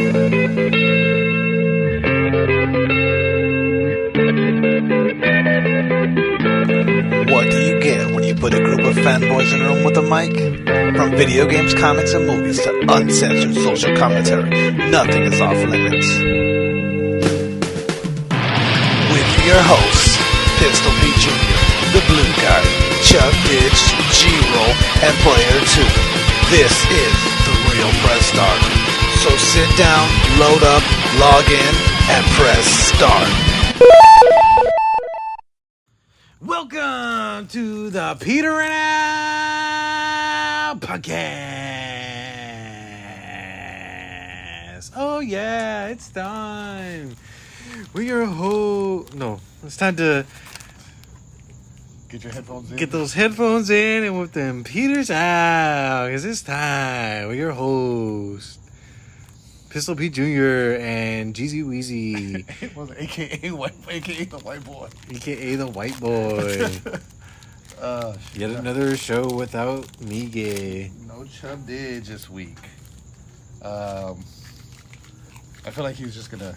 What do you get when you put a group of fanboys in a room with a mic? From video games, comics, and movies to uncensored social commentary, nothing is off limits. With your hosts, Pistol Pete Jr., The Blue Guy, Chuck Ditch, G-Roll, and Player 2. This is The Real Press Start. So sit down, load up, log in, and press start. Welcome to the Peter and Al podcast. Oh yeah, it's time. We're your No, it's time to get your headphones in. Get those headphones in and with them Peters out, because it's time. We're your host, Pistol Pete Jr. and Jeezy Weezy. Well, AKA the white boy. AKA the white boy. Yet another show without Miguel. No Chub did this week. I feel like he's gonna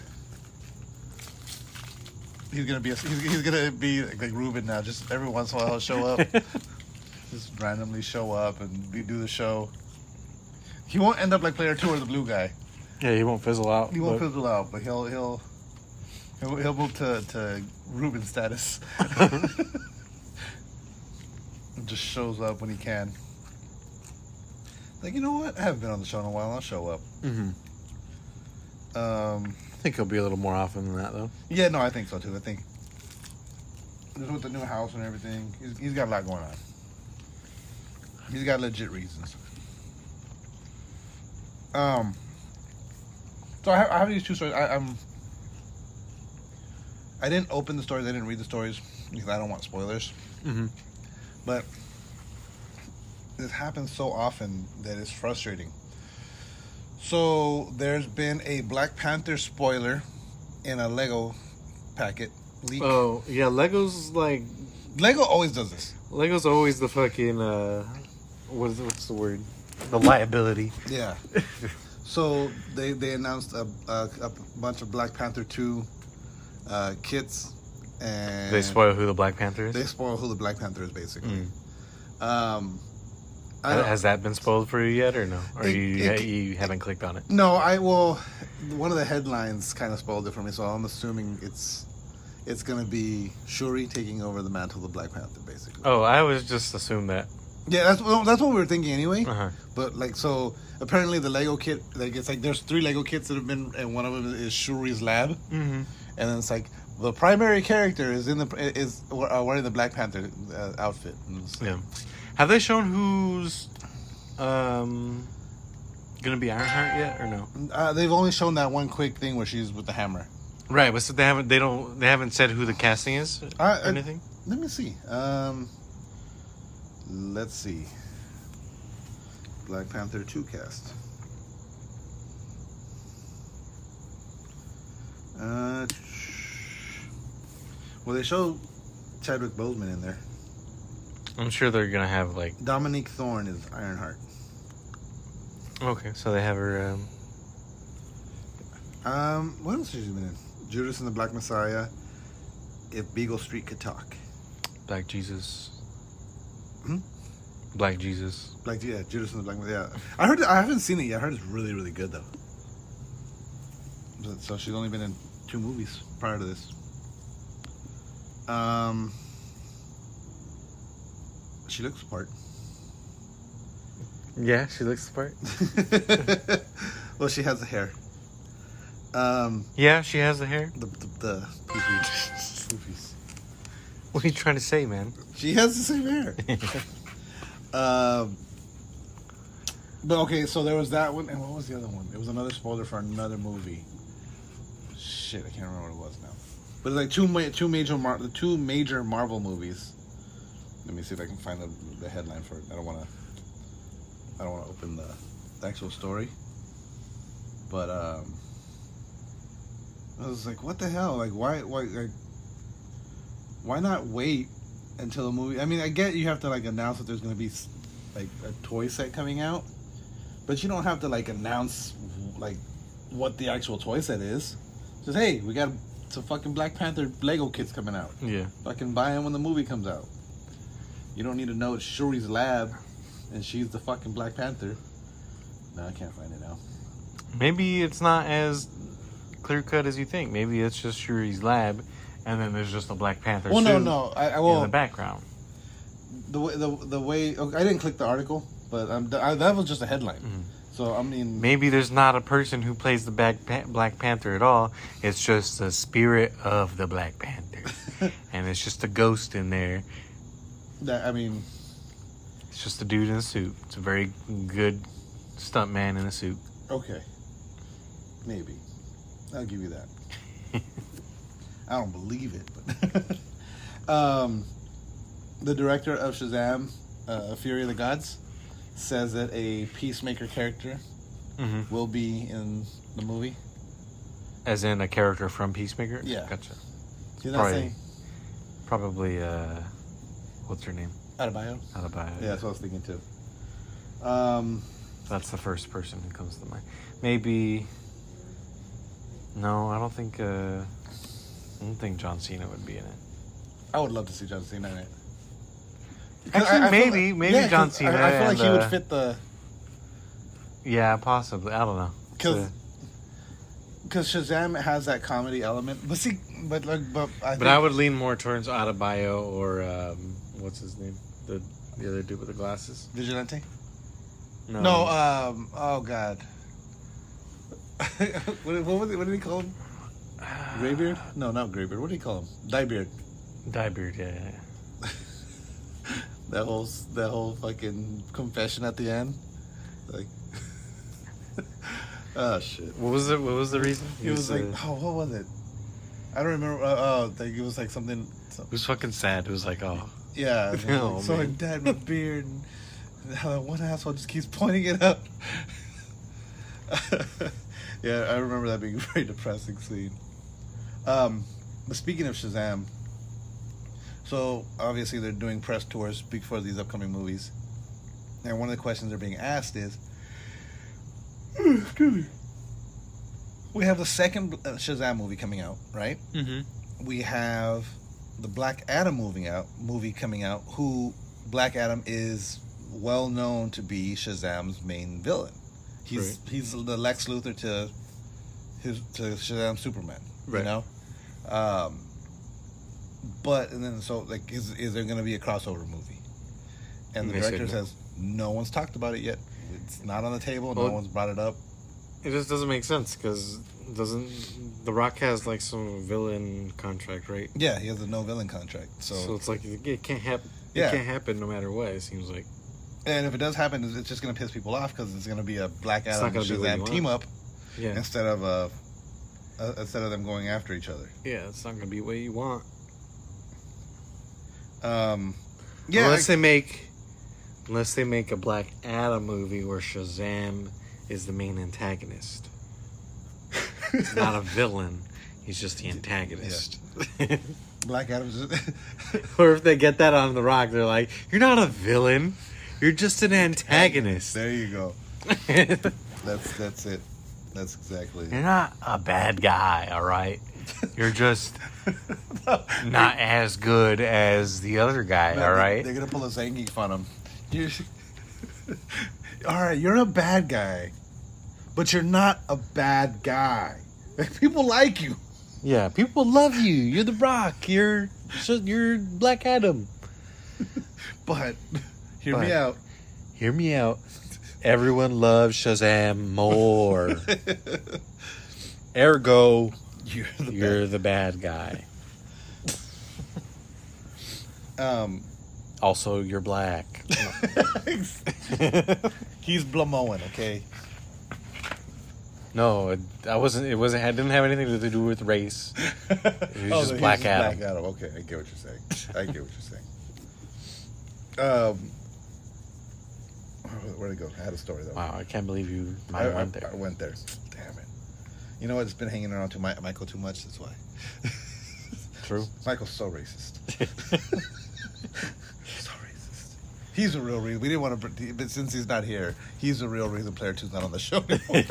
be like Ruben now. Just every once in a while he'll show up. Just randomly show up and do the show. He won't end up like Player 2 or the Blue Guy. Yeah, he won't fizzle out. He won't fizzle out, but he'll move to Ruben status. Just shows up when he can. Like, you know what? I haven't been on the show in a while. I'll show up. Mm-hmm. I think he'll be a little more often than that, though. Yeah, no, I think so too. I think just with the new house and everything, he's got a lot going on. He's got legit reasons. So I have these two stories. I didn't open the stories. I didn't read the stories because I don't want spoilers. Mm-hmm. But this happens so often that it's frustrating. So there's been a Black Panther spoiler in a Lego packet leak. Oh yeah, Lego's like Lego always does this. Lego's always the fucking what's the word? The liability. Yeah. So they announced a bunch of Black Panther 2 kits, and they spoil who the Black Panther is. They spoil who the Black Panther is, basically. Has that been spoiled for you yet, or no? Or you haven't clicked on it? No, one of the headlines kind of spoiled it for me, so I'm assuming it's going to be Shuri taking over the mantle of the Black Panther, basically. Oh, I was just assumed that. Yeah, that's what we were thinking anyway. Uh-huh. But like, so apparently the Lego kit, like, it's like there's 3 Lego kits that have been, and one of them is Shuri's lab. Mm-hmm. And then it's like the primary character is wearing the Black Panther outfit. Yeah. Have they shown who's gonna be Ironheart yet, or no? They've only shown that one quick thing where she's with the hammer. Right, but so they haven't said who the casting is or anything. Let me see. Let's see. Black Panther 2 cast. Well, they show Chadwick Boseman in there. I'm sure they're gonna have like Dominique Thorne is Ironheart. Okay, so they have her. What else has she been in? Judas and the Black Messiah. If Beagle Street Could Talk. Black Jesus. Hmm? Black Jesus. Judas and the Black Messiah. Yeah, I heard. I haven't seen it yet. I heard it's really, really good though. So she's only been in 2 movies prior to this. She looks the part. Yeah, she looks the part. Well, she has the hair. Yeah, she has the hair. The poofies. What are you trying to say, man? She has the same hair. But okay, so there was that one, and what was the other one? It was another spoiler for another movie. Shit, I can't remember what it was now. But it's like two major Marvel movies. Let me see if I can find the headline for it. I don't want to open the actual story. But I was like, what the hell? Like, why not wait until the movie? I mean, I get you have to like announce that there's going to be like a toy set coming out, but you don't have to like announce like what the actual toy set is. Says, hey, we got some fucking Black Panther Lego kits coming out. Yeah. Fucking buy them when the movie comes out. You don't need to know it's Shuri's lab and she's the fucking Black Panther. No, I can't find it now. Maybe it's not as clear cut as you think. Maybe it's just Shuri's lab, and then there's just a Black Panther suit I in the background. The way I didn't click the article, but that was just a headline. Mm-hmm. So I mean, maybe there's not a person who plays the Black Panther at all. It's just the spirit of the Black Panther, and it's just a ghost in there. It's just a dude in a suit. It's a very good stunt man in a suit. Okay, maybe I'll give you that. I don't believe it, but the director of Shazam, Fury of the Gods, says that a Peacemaker character will be in the movie. As in a character from Peacemaker? Yeah. Gotcha. Probably, what's her name? Adebayo. Adebayo. Yeah, that's what I was thinking too. That's the first person who comes to mind. Maybe. No, I don't think John Cena would be in it. I would love to see John Cena in it. Actually, maybe John Cena. I feel like he would fit the. Yeah, possibly. I don't know. Because Shazam has that comedy element, but I would lean more towards Adebayo or what's his name, the other dude with the glasses. Vigilante. No. Oh God. What did he call him? Graybeard? No, not Graybeard. What did he call him? Diebeard. Diebeard. Yeah. That whole fucking confession at the end, like, oh shit. What was it? What was the reason? He was like, what was it? I don't remember. Like it was like something. It was fucking sad. It was like, yeah. Oh, so I man. dyed my beard, and how that one asshole just keeps pointing it up. Yeah, I remember that being a very depressing scene. But speaking of Shazam. So, obviously, they're doing press tours before these upcoming movies. And one of the questions they're being asked is, excuse me, we have the second Shazam movie coming out, right? Mm-hmm. We have the Black Adam movie coming out, who Black Adam is well known to be Shazam's main villain. He's the Lex Luthor to Shazam Superman, right. You know? But and then is there going to be a crossover movie? And the director says no one's talked about it yet. It's not on the table. No one's brought it up. It just doesn't make sense because The Rock has like some villain contract, right? Yeah, he has a no villain contract. So it's like it can't happen. Yeah. It can't happen no matter what. It seems like. And if it does happen, it's just going to piss people off because it's going to be a Black Adam and Shazam team up, instead of them going after each other. Yeah, it's not going to be what you want. Unless they make a Black Adam movie where Shazam is the main antagonist. He's not a villain. He's just the antagonist. Yeah. Black Adam's. Or if they get that on The Rock, they're like, "You're not a villain. You're just an antagonist." There you go. That's it. That's exactly it. You're not a bad guy, all right? You're just not as good as the other guy, all right? They're going to pull a Zangief on him. All right, you're a bad guy, but you're not a bad guy. People like you. Yeah, people love you. You're The Rock. You're Black Adam. But hear me out. Hear me out. Everyone loves Shazam more. Ergo, you're the bad guy. Also, you're black. He's Blamoan, okay? No, I wasn't. It wasn't. It didn't have anything to do with race. It was just Black Adam. Black Adam. Okay, I get what you're saying. Where'd it go? I had a story though. Wow, I can't believe you went there. I went there. Damn it. You know what? It's been hanging around to Michael too much. That's why. True. Michael's so racist. So racist. He's a real reason. We didn't want to, but since he's not here, he's the real reason Player 2's not on the show anymore.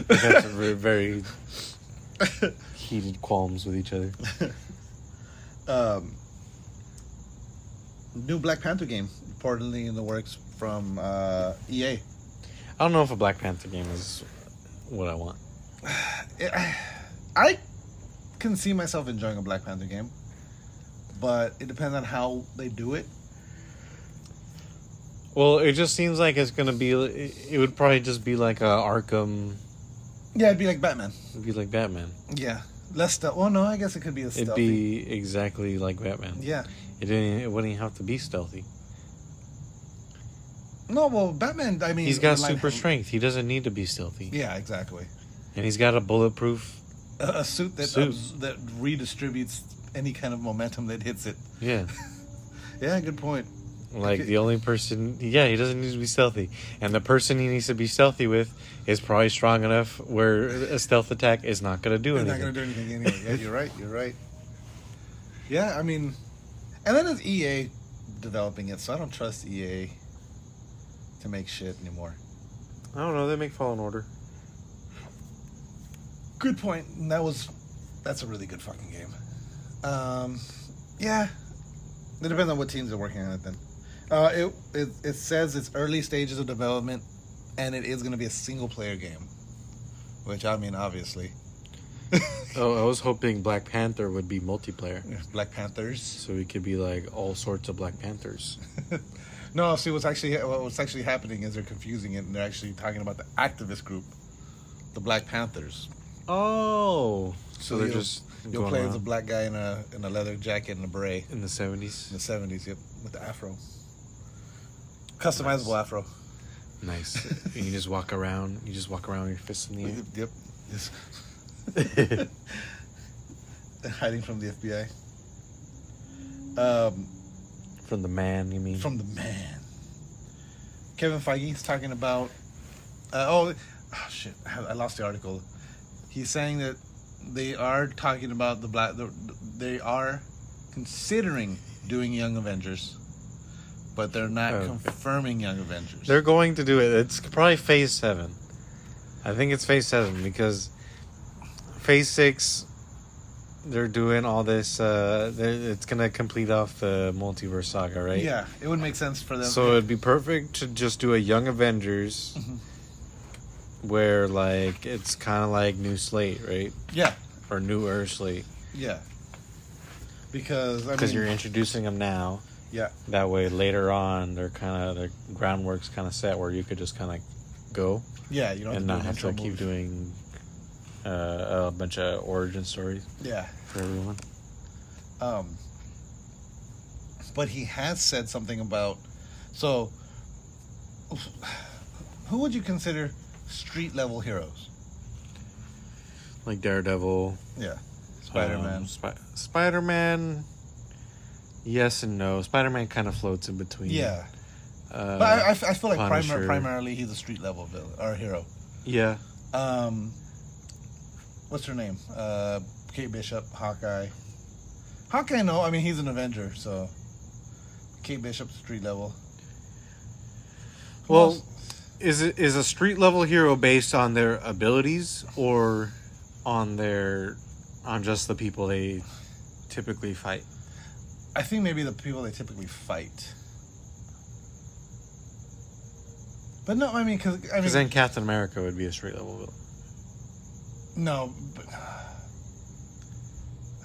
They've had some very heated qualms with each other. New Black Panther game reportedly in the works from EA. I don't know if a Black Panther game is what I want. I can see myself enjoying a Black Panther game, but it depends on how they do it. Well, it just seems like it's gonna be. It would probably just be like a Arkham. Yeah, it'd be like Batman. It'd be like Batman. Yeah, less stealth. Well, no, I guess it could be a stealthy. It'd be exactly like Batman. Yeah. It wouldn't even have to be stealthy. No, well, Batman. I mean, he's got super strength. He doesn't need to be stealthy. Yeah, exactly. And he's got a bulletproof a suit that redistributes any kind of momentum that hits it. Yeah. Yeah, good point. Like, the only person... Yeah, he doesn't need to be stealthy. And the person he needs to be stealthy with is probably strong enough where a stealth attack is not going to do anything. It's not going to do anything anyway. Yeah, you're right. Yeah, I mean... And then it's EA developing it, so I don't trust EA to make shit anymore. I don't know. They make Fallen Order. Good point. And that's a really good fucking game. Yeah. It depends on what teams are working on it then. It says it's early stages of development, and it is going to be a single player game. Which, I mean, obviously. Oh, I was hoping Black Panther would be multiplayer. Black Panthers. So we could be like all sorts of Black Panthers. No, see, what's actually happening is they're confusing it, and they're actually talking about the activist group, the Black Panthers. Oh, so they're you'll play as a black guy in a leather jacket and a beret in the 70s. In the 70s, yep, with the afro, customizable afro. Nice. And you just walk around. You just walk around with your fists in the air. Yep. Yes. Hiding from the FBI. From the man, you mean? From the man. Kevin Feige's talking about. Shit! I lost the article. He's saying that they are talking about they are considering doing Young Avengers, but they're not confirming Young Avengers. They're going to do it. It's probably Phase 7. I think it's Phase 7 because Phase 6, they're doing all this. It's going to complete off the multiverse saga, right? Yeah, it would make sense for them. So it'd be perfect to just do a Young Avengers. Mm-hmm. Where, like, it's kind of like New Slate, right? Yeah. Or Newer Slate. Yeah. Because you're introducing them now. Yeah. That way, later on, their groundwork's kind of set where you could just kind of go. Yeah, you don't and not have to keep doing a bunch of origin stories. Yeah. For everyone. But he has said something about. So, who would you consider street level heroes? Like Daredevil. Yeah. Spider-Man. Spider-Man. Yes and no. Spider-Man kind of floats in between. Yeah. But I feel like primarily he's a street level villain or hero. Yeah. What's her name? Kate Bishop, Hawkeye. Hawkeye, no. I mean, he's an Avenger, so Kate Bishop's street level. Well, is a street level hero based on their abilities or on just the people they typically fight? I think maybe the people they typically fight. But no, I mean, because then Captain America would be a street level villain. No, but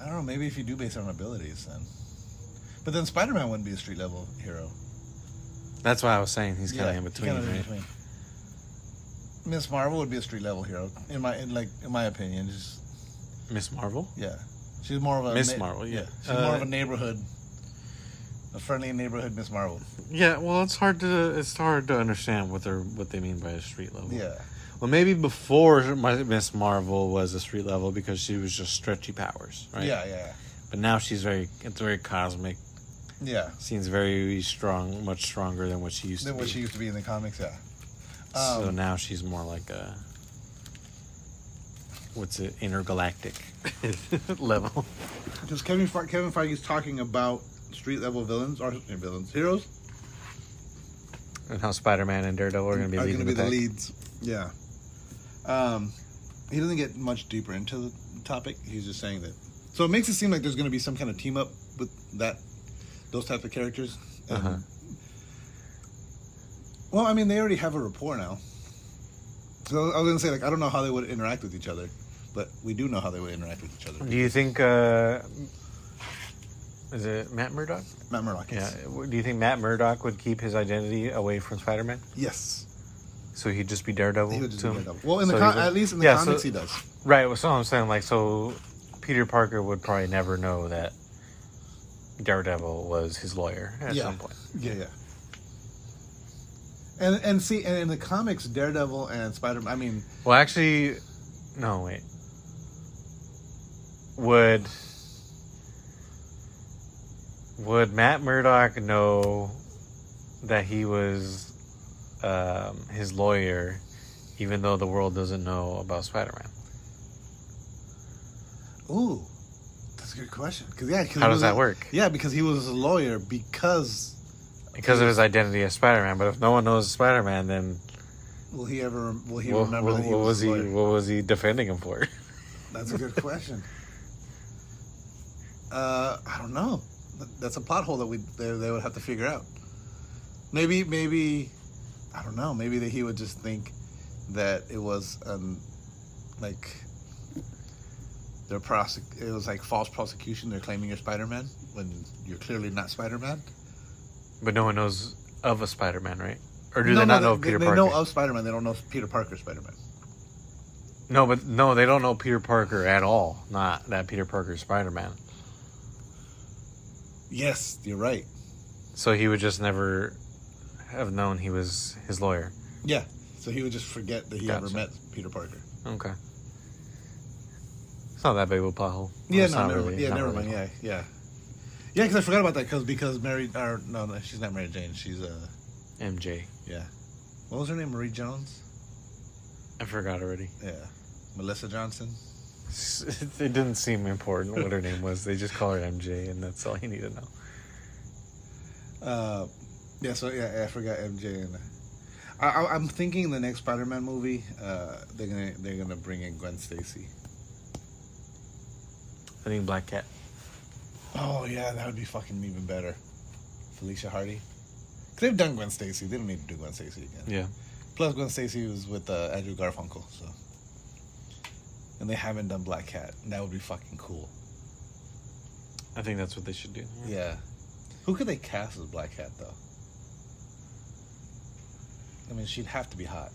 I don't know. Maybe if you do base it on abilities, then. But then Spider-Man wouldn't be a street level hero. That's why I was saying he's kind of in between, right? In between. Miss Marvel would be a street level hero in my opinion. Just Miss Marvel? Yeah, she's more of a Miss Marvel. Yeah, she's more of a friendly neighborhood Miss Marvel. Yeah, well, it's hard to understand what they mean by a street level. Yeah. Well, maybe before Miss Marvel was a street level because she was just stretchy powers, right? Yeah. But now it's very cosmic. Yeah. Seems very strong, much stronger than what she used to be. Than what she used to be in the comics, yeah. So now she's more like a... What's it? Intergalactic level. Because Kevin Feige's talking about street level heroes. And how Spider-Man and Daredevil are going to be the leads. Yeah. He doesn't get much deeper into the topic. He's just saying that. So it makes it seem like there's going to be some kind of team up with those type of characters. And, well, I mean, they already have a rapport now. So I was going to say, like, I don't know how they would interact with each other, but we do know how they would interact with each other. Do you think, is it Matt Murdock? Matt Murdock, yes. Yeah. Do you think Matt Murdock would keep his identity away from Spider-Man? Yes. So he'd just be Daredevil? He would just too? be Daredevil. Well, at least in the comics, he does. Right, well, so I'm saying, like, so Peter Parker would probably never know that Daredevil was his lawyer at some point. Yeah. And see, and in the comics, Daredevil and Spider-Man, I mean... Well, actually, no, wait. Would Matt Murdock know that he was his lawyer, even though the world doesn't know about Spider-Man? Ooh, that's a good question. How does that work? Yeah, because he was a lawyer because of his identity as Spider-Man. But if no one knows Spider-Man, then will he remember that he was a lawyer? What was he defending him for? That's a good question. I don't know. That's a plot hole that they would have to figure out. Maybe I don't know. Maybe that he would just think that it was like it was like false prosecution. They're claiming you're Spider-Man when you're clearly not Spider-Man. But no one knows of a Spider-Man, right? Or do they not know Peter Parker? They know of Spider-Man. They don't know Peter Parker Spider-Man. No, they don't know Peter Parker at all. Not that Peter Parker is Spider-Man. Yes, you're right. So he would just never have known he was his lawyer. Yeah. So he would just forget that he ever met Peter Parker. Okay. It's not that big of a plot hole. Yeah, never mind. Yeah. Yeah, because I forgot about that because Mary... no, she's not Mary Jane. She's... MJ. Yeah. What was her name? Marie Jones? I forgot already. Yeah. Melissa Johnson? It didn't seem important what her name was. They just call her MJ, and that's all you need to know. I forgot MJ. And I'm thinking the next Spider-Man movie, they're gonna bring in Gwen Stacy. I think Black Cat. Oh yeah, that would be fucking even better. Felicia Hardy. Cause they've done Gwen Stacy. They don't need to do Gwen Stacy again. Yeah. Plus, Gwen Stacy was with Andrew Garfunkel, so. And they haven't done Black Cat. And that would be fucking cool. I think that's what they should do. Yeah. Who could they cast as Black Cat, though? I mean, she'd have to be hot.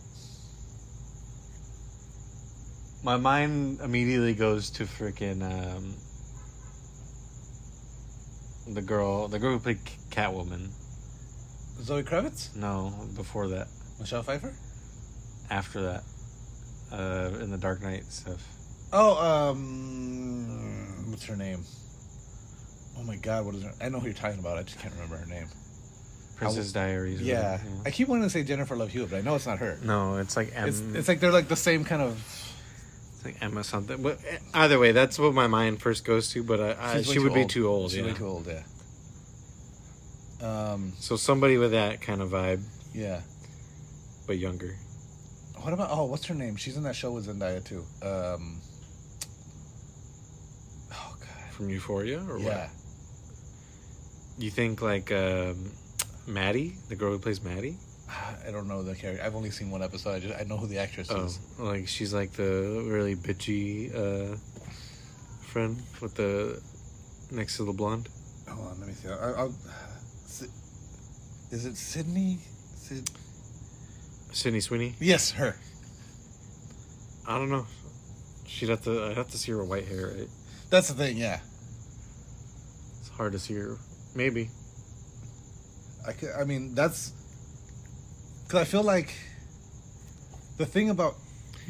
My mind immediately goes to freaking the girl who played Catwoman. Zoe Kravitz? No, before that. Michelle Pfeiffer? After that. In the Dark Knight stuff. Oh, what's her name? Oh my God, what is her? I know who you're talking about. I just can't remember her name. Princess Diaries. Yeah. I keep wanting to say Jennifer Love Hewitt, but I know it's not her. No, it's like It's like they're like the same kind of. It's like Emma something. But either way, that's what my mind first goes to. But she would be too old. She's way too old. Yeah. So somebody with that kind of vibe. Yeah. But younger. What about what's her name? She's in that show with Zendaya too. Oh God. From Euphoria or what? Yeah. You think like Maddie, the girl who plays Maddie? I don't know the character. I've only seen one episode. I know who the actress is. Like she's like the really bitchy friend with the next to the blonde. Hold on, let me see. Is it Sydney? Sydney Sweeney? Yes, her. I don't know. I'd have to see her with white hair, right? That's the thing, yeah. It's hard to see her. Maybe. I mean, that's... Because I feel like the thing about...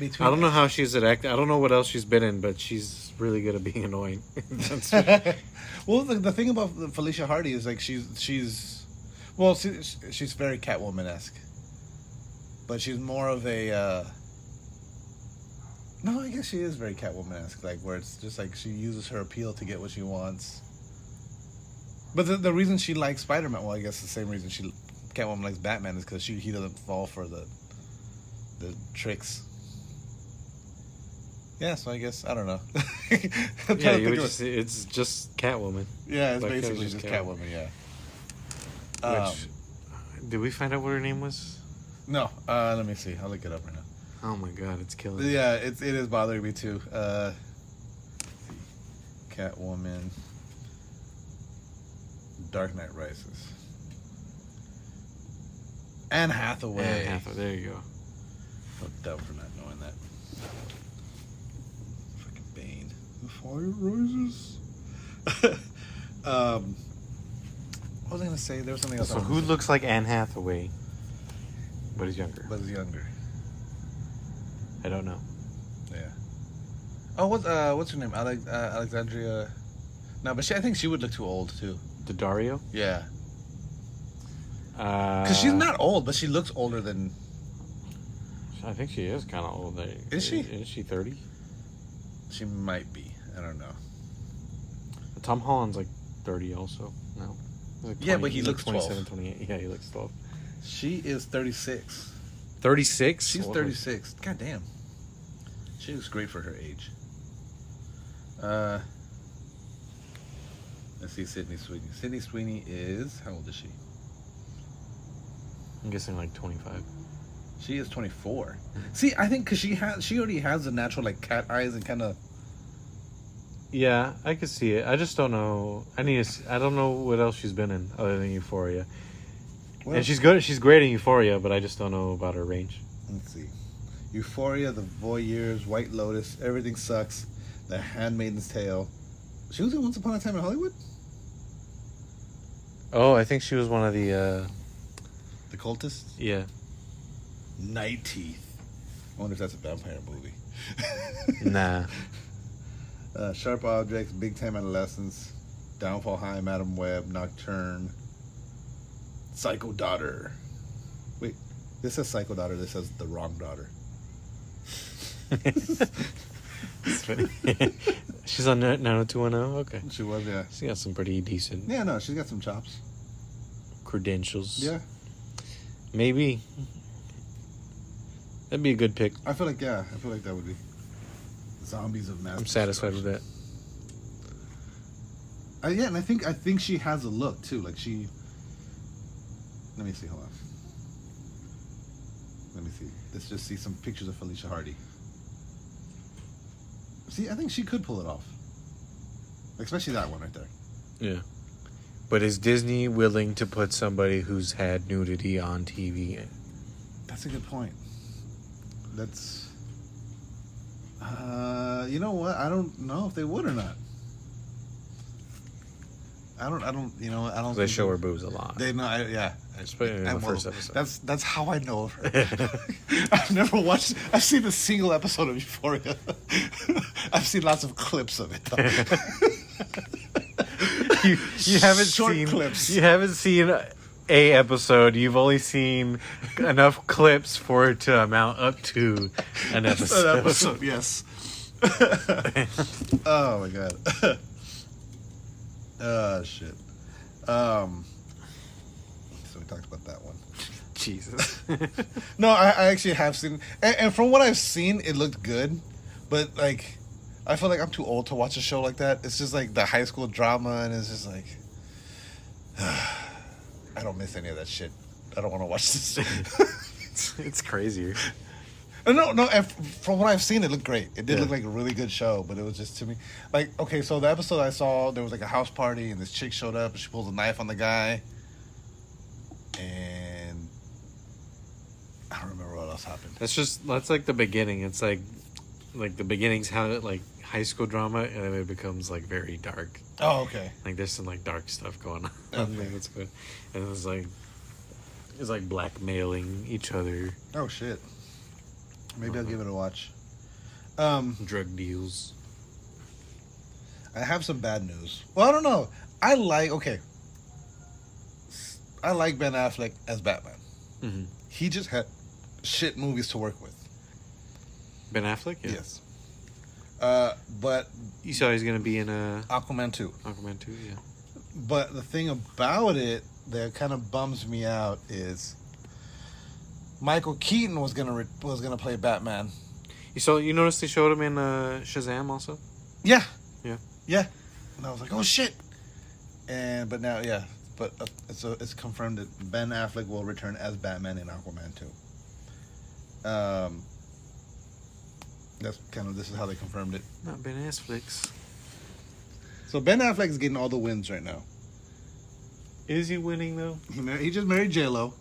I don't know how she's an actor. I don't know what else she's been in, but she's really good at being annoying. Well, the thing about Felicia Hardy is like she's very Catwoman-esque. But she's more of a... No, I guess she is very Catwoman-esque. Like, where it's just like she uses her appeal to get what she wants. But the reason she likes Spider-Man, well, I guess the same reason Catwoman likes Batman is because he doesn't fall for the tricks. Yeah, so I guess I don't know. Yeah, you would just, it's just Catwoman. Yeah, it's Like, basically it's just just Catwoman. Yeah. Which did we find out what her name was? No. Let me see. I'll look it up right now. Oh my god, it's killing me. Yeah, it is bothering me too. Catwoman, Dark Knight Rises, Anne Hathaway. Anne Hathaway. There you go. I'm dumb for not knowing that. Fucking Bane. The Fire Rises. What was I gonna say? There was something else. So who looks like Anne Hathaway, but is younger? But is younger. I don't know. Yeah. Oh, what's her name? Alexandria. No, but I think she would look too old too. Daddario? Yeah. Because she's not old, but she looks older than. I think she is kind of old. Is she? Is she 30? She might be. I don't know. Tom Holland's like 30 also. No. Like Yeah, but he he's looks 27, 12. 28. Yeah, he looks 12. She is 36. 36? She's 36. God damn. She looks great for her age. Let's see, Sydney Sweeney. Sydney Sweeney is, how old is she? I'm guessing like 25. She is 24. See, I think because she already has the natural like cat eyes and kind of. Yeah, I could see it. I just don't know. I don't know what else she's been in other than Euphoria. Well, And she's good. She's great in Euphoria, but I just don't know about her range. let's see. Euphoria, The Voyeurs, White Lotus, Everything Sucks, The Handmaid's Tale. She was in Once Upon a Time in Hollywood? Oh, I think she was one of the. The Cultists? Yeah. Night Teeth. I wonder if that's a vampire movie. Nah. Sharp Objects, Big Time Adolescence, Downfall High, Madam Web, Nocturne, Psycho Daughter. Wait, this says Psycho Daughter, this says The Wrong Daughter. It's funny. She's on 90210? Okay. She was, yeah. She got some pretty decent Yeah, no, she's got some chops. credentials. Yeah. Maybe. That'd be a good pick. I feel like that would be. Zombies of Mass I'm satisfied with that. Yeah, and I think she has a look too. Like she. Let me see. Hold on. Let me see. Let's just see some pictures of Felicia Hardy. See, I think she could pull it off. Especially that one right there. Yeah. But is Disney willing to put somebody who's had nudity on TV? That's a good point. That's. You know what? I don't know if they would or not. I don't. You know, I don't. They show her boobs a lot. They know. Yeah. Especially in the first episode. That's how I know of her. I've never watched. I've seen a single episode of Euphoria. I've seen lots of clips of it. Though. you haven't Short seen clips. You haven't seen a episode. You've only seen enough clips for it to amount up to an episode. An episode, yes. Oh my god. Oh shit. So we talked about that one. Jesus. No, I actually have seen, and from what I've seen, it looked good, but like, I feel like I'm too old to watch a show like that. It's just like the high school drama, and it's just like, I don't miss any of that shit. I don't want to watch this. It's crazier. No. And from what I've seen, it looked great. It did look like a really good show, but it was just to me, like, okay, so the episode I saw, there was like a house party, and this chick showed up, and she pulls a knife on the guy, and I don't remember what else happened. That's like the beginning. It's like the beginning's how like high school drama, and then it becomes like very dark. Oh, okay. Like there's some like dark stuff going on. Okay. That's good. And it's like blackmailing each other. Oh shit. Maybe I'll give it a watch. Drug deals. I have some bad news. Well, I don't know. I like Ben Affleck as Batman. Mm-hmm. He just had shit movies to work with. Ben Affleck? Yeah. Yes. But You saw he's gonna be in Aquaman 2. Aquaman 2, yeah. But the thing about it that kind of bums me out is Michael Keaton was gonna play Batman. You noticed they showed him in Shazam also? Yeah. Yeah. Yeah. And I was like, oh shit. But now, yeah. But it's confirmed that Ben Affleck will return as Batman in Aquaman 2. This is how they confirmed it. Not Ben Affleck's. So Ben Affleck's getting all the wins right now. Is he winning though? He just married J-Lo,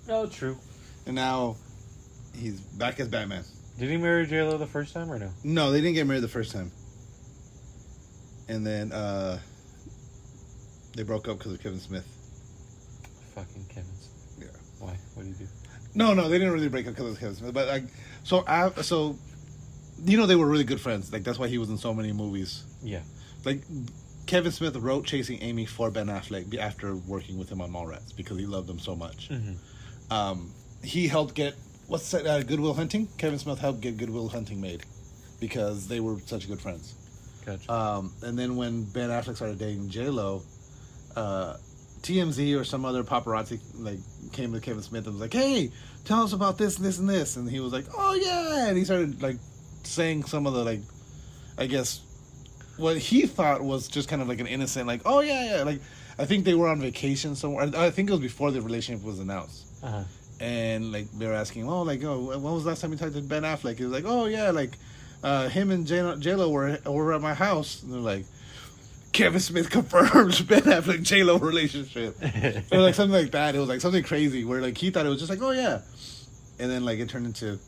Oh, true. and now he's back as Batman. Did he marry J-Lo the first time or no? No, they didn't get married the first time. And then they broke up because of Kevin Smith. Fucking Kevin Smith. Yeah. Why? What did he do? No, they didn't really break up because of Kevin Smith. But like, so they were really good friends. Like that's why he was in so many movies. Yeah. Like Kevin Smith wrote Chasing Amy for Ben Affleck after working with him on Mallrats because he loved him so much. Mm-hmm. He helped get Good Will Hunting. Kevin Smith helped get Good Will Hunting made because they were such good friends. Gotcha. And then when Ben Affleck started dating J-Lo, TMZ or some other paparazzi like came to Kevin Smith and was like, "Hey, tell us about this and this and this," and he was like, "Oh yeah," and he started like saying some of the like, I guess, what he thought was just kind of like an innocent like, "Oh yeah," like I think they were on vacation somewhere. I think it was before the relationship was announced. Uh-huh. And like they were asking, when was the last time you talked to Ben Affleck? He was like, "Oh yeah, like him and J-Lo were at my house." And they're like, Kevin Smith confirms Ben Affleck J-Lo relationship, or like something like that. It was like something crazy where like he thought it was just like, "Oh yeah," and then like it turned into,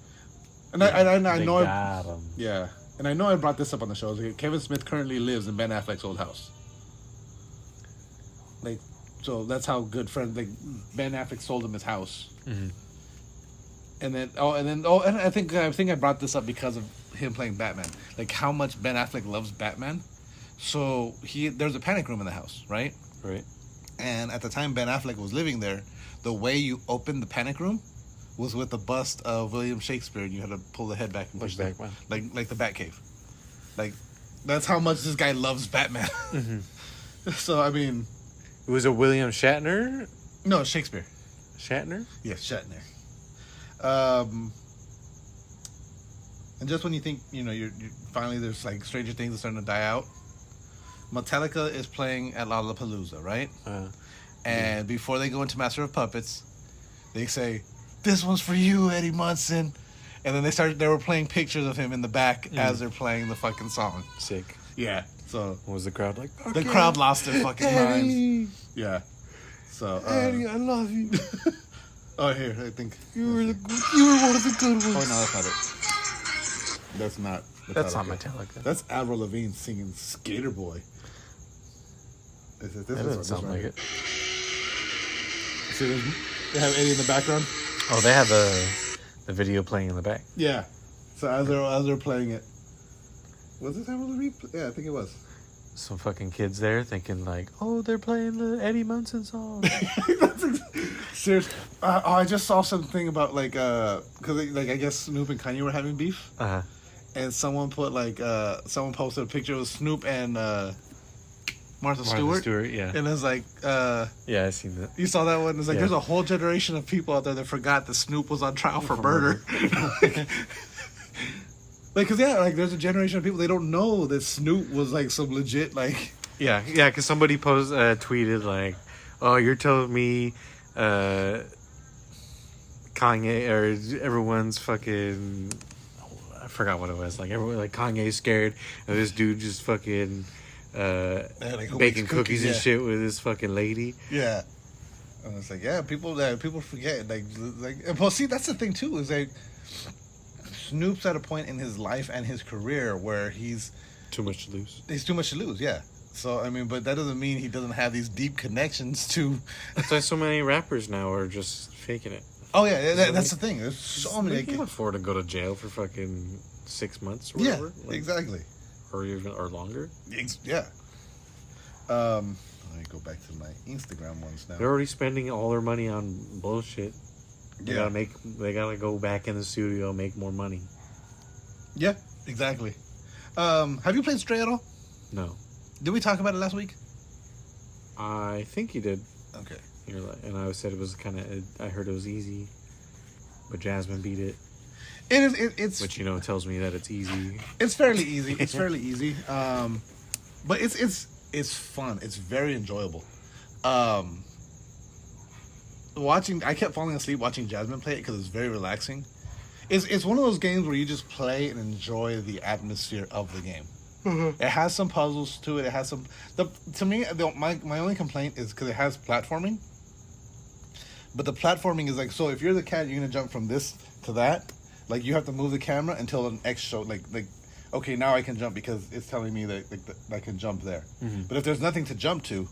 and I know, yeah, and I know I brought this up on the show. Like, Kevin Smith currently lives in Ben Affleck's old house. Like, so that's how good friends. Like Ben Affleck sold him his house. Mm-hmm. And I think I brought this up because of him playing Batman. Like how much Ben Affleck loves Batman. So there's a panic room in the house, right? Right. And at the time Ben Affleck was living there, the way you opened the panic room was with the bust of William Shakespeare, and you had to pull the head back and push Batman. Like the Batcave. Like that's how much this guy loves Batman. Mm-hmm. So I mean, it was a William Shatner. No, Shakespeare. Shatner? Yes, Shatner. And just when you think, you're finally there's like Stranger Things are starting to die out, Metallica is playing at Lollapalooza, right? And before they go into Master of Puppets, they say, "This one's for you, Eddie Munson," and then they were playing pictures of him in the back as they're playing the fucking song. Sick. Yeah. So what was the crowd like? The crowd lost their fucking minds. Yeah. So Eddie, I love you. Oh, here I think you were one of the good ones. Oh no, that's not it. That's not Metallica. That's not Metallica. That's Avril Lavigne singing "Skater Boy." That doesn't sound like it. See, they have Eddie in the background. Oh, they have the video playing in the back. Yeah. So as they're playing it, was this Avril Lavigne? Yeah, I think it was. Some fucking kids there thinking like, "Oh, they're playing the Eddie Munson song." Seriously, I just saw something about like because like I guess Snoop and Kanye were having beef, and someone put like someone posted a picture of Snoop and Martha Stewart, yeah, and it's like yeah, I seen that. You saw that one? It's like there's a whole generation of people out there that forgot that Snoop was on trial for murder. Like, cause there's a generation of people they don't know that Snoop was like some legit like. Yeah, because somebody tweeted like, "Oh, you're telling me, Kanye or everyone's fucking." I forgot what it was. Like everyone, like Kanye's scared of this dude just fucking baking cookies and shit with this fucking lady. Yeah, and it's like people forget like well, see that's the thing too is like. Snoop's at a point in his life and his career where he's too much to lose. He's too much to lose, yeah. So I mean, but that doesn't mean he doesn't have these deep connections to. That's why so many rappers now are just faking it. Oh yeah, that's the thing. There's so many. They can afford to go to jail for fucking 6 months or whatever. Yeah, exactly. Or even longer. Yeah. Let me go back to my Instagram ones now. They're already spending all their money on bullshit. They gotta go back in the studio and make more money. Yeah, exactly. Have you played Stray at all? No. Did we talk about it last week? I think you did. Okay. And I said it was I heard it was easy, but Jasmine beat it. It is. It's Which tells me that it's easy. It's fairly easy. It's fairly easy. But it's fun. It's very enjoyable. I kept falling asleep watching Jasmine play it because it's very relaxing. It's one of those games where you just play and enjoy the atmosphere of the game. Mm-hmm. It has some puzzles to it. It has some. To me, my only complaint is because it has platforming. But the platforming is like, so if you're the cat, you're gonna jump from this to that. Like you have to move the camera until an X show like okay, now I can jump because it's telling me that I can jump there. Mm-hmm. But if there's nothing to jump to,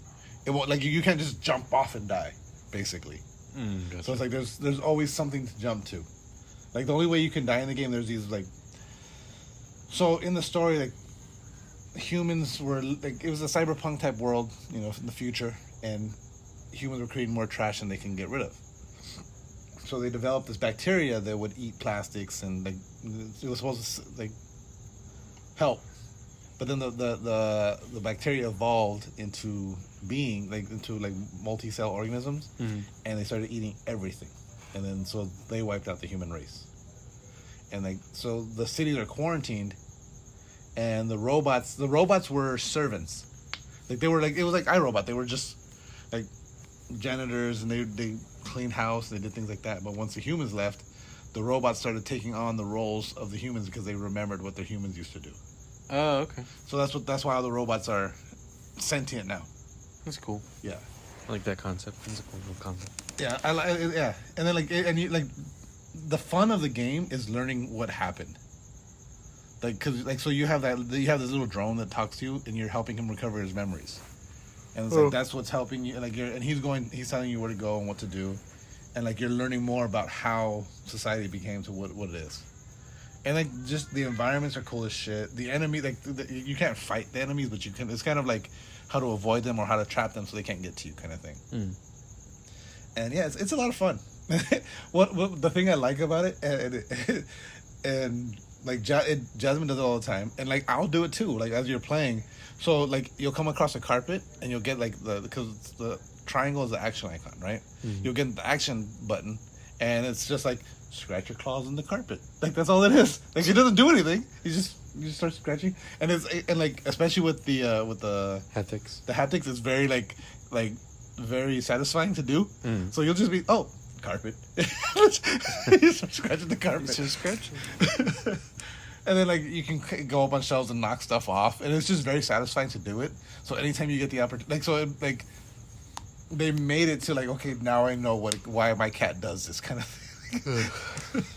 it won't, like you can't just jump off and die, basically. Gotcha. So it's like there's always something to jump to. Like the only way you can die in the game, there's these like. So in the story, like humans were like, it was a cyberpunk type world, in the future, and humans were creating more trash than they can get rid of. So they developed this bacteria that would eat plastics, and like it was supposed to like help. But then the bacteria evolved into being into multi-cell organisms, and they started eating everything, and then so they wiped out the human race. And so the cities are quarantined, and the robots were servants. It was like iRobot. They were just like janitors, and they cleaned house, they did things like that. But once the humans left, the robots started taking on the roles of the humans because they remembered what their humans used to do. Oh, okay. So that's why all the robots are sentient now. That's cool. Yeah, I like that concept. It's a cool concept. Yeah, I like. Yeah, and then the fun of the game is learning what happened. So you have this little drone that talks to you, and you're helping him recover his memories. And it's that's what's helping you. And he's telling you where to go and what to do, and you're learning more about how society became to what it is. And just the environments are cool as shit. The enemy, you can't fight the enemies, but you can. It's kind of like how to avoid them or how to trap them so they can't get to you, kind of thing. And yeah, it's a lot of fun. what the thing I like about it, and Jasmine does it all the time, and I'll do it too. As you're playing, so you'll come across a carpet and you'll get because the triangle is the action icon, right? Mm-hmm. You'll get the action button, and it's just scratch your claws in the carpet. That's all it is. It doesn't do anything. You just start scratching, and especially with the haptics. The haptics is very very satisfying to do. So you'll just be carpet. You start scratching the carpet. You just scratching. And then you can go up on shelves and knock stuff off, and it's just very satisfying to do it. So anytime you get the opportunity, they made it to okay, now I know why my cat does this kind of thing.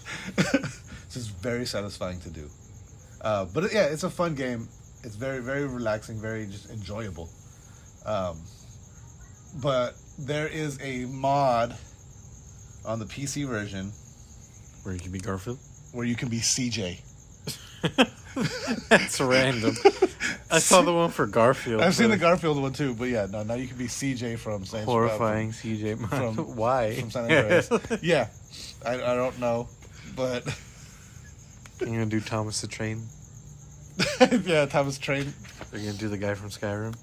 It's just very satisfying to do. But yeah, it's a fun game. It's very, very relaxing, very just enjoyable. But there is a mod on the PC version where you can be Garfield, where you can be CJ. That's random. I saw the one for Garfield. I've seen the Garfield one too, but yeah, no, now you can be CJ from San horrifying CJ. Why? From San Andreas. Yeah, I don't know, but you're gonna do Thomas the Train. Yeah, Thomas Train. You're gonna do the guy from Skyrim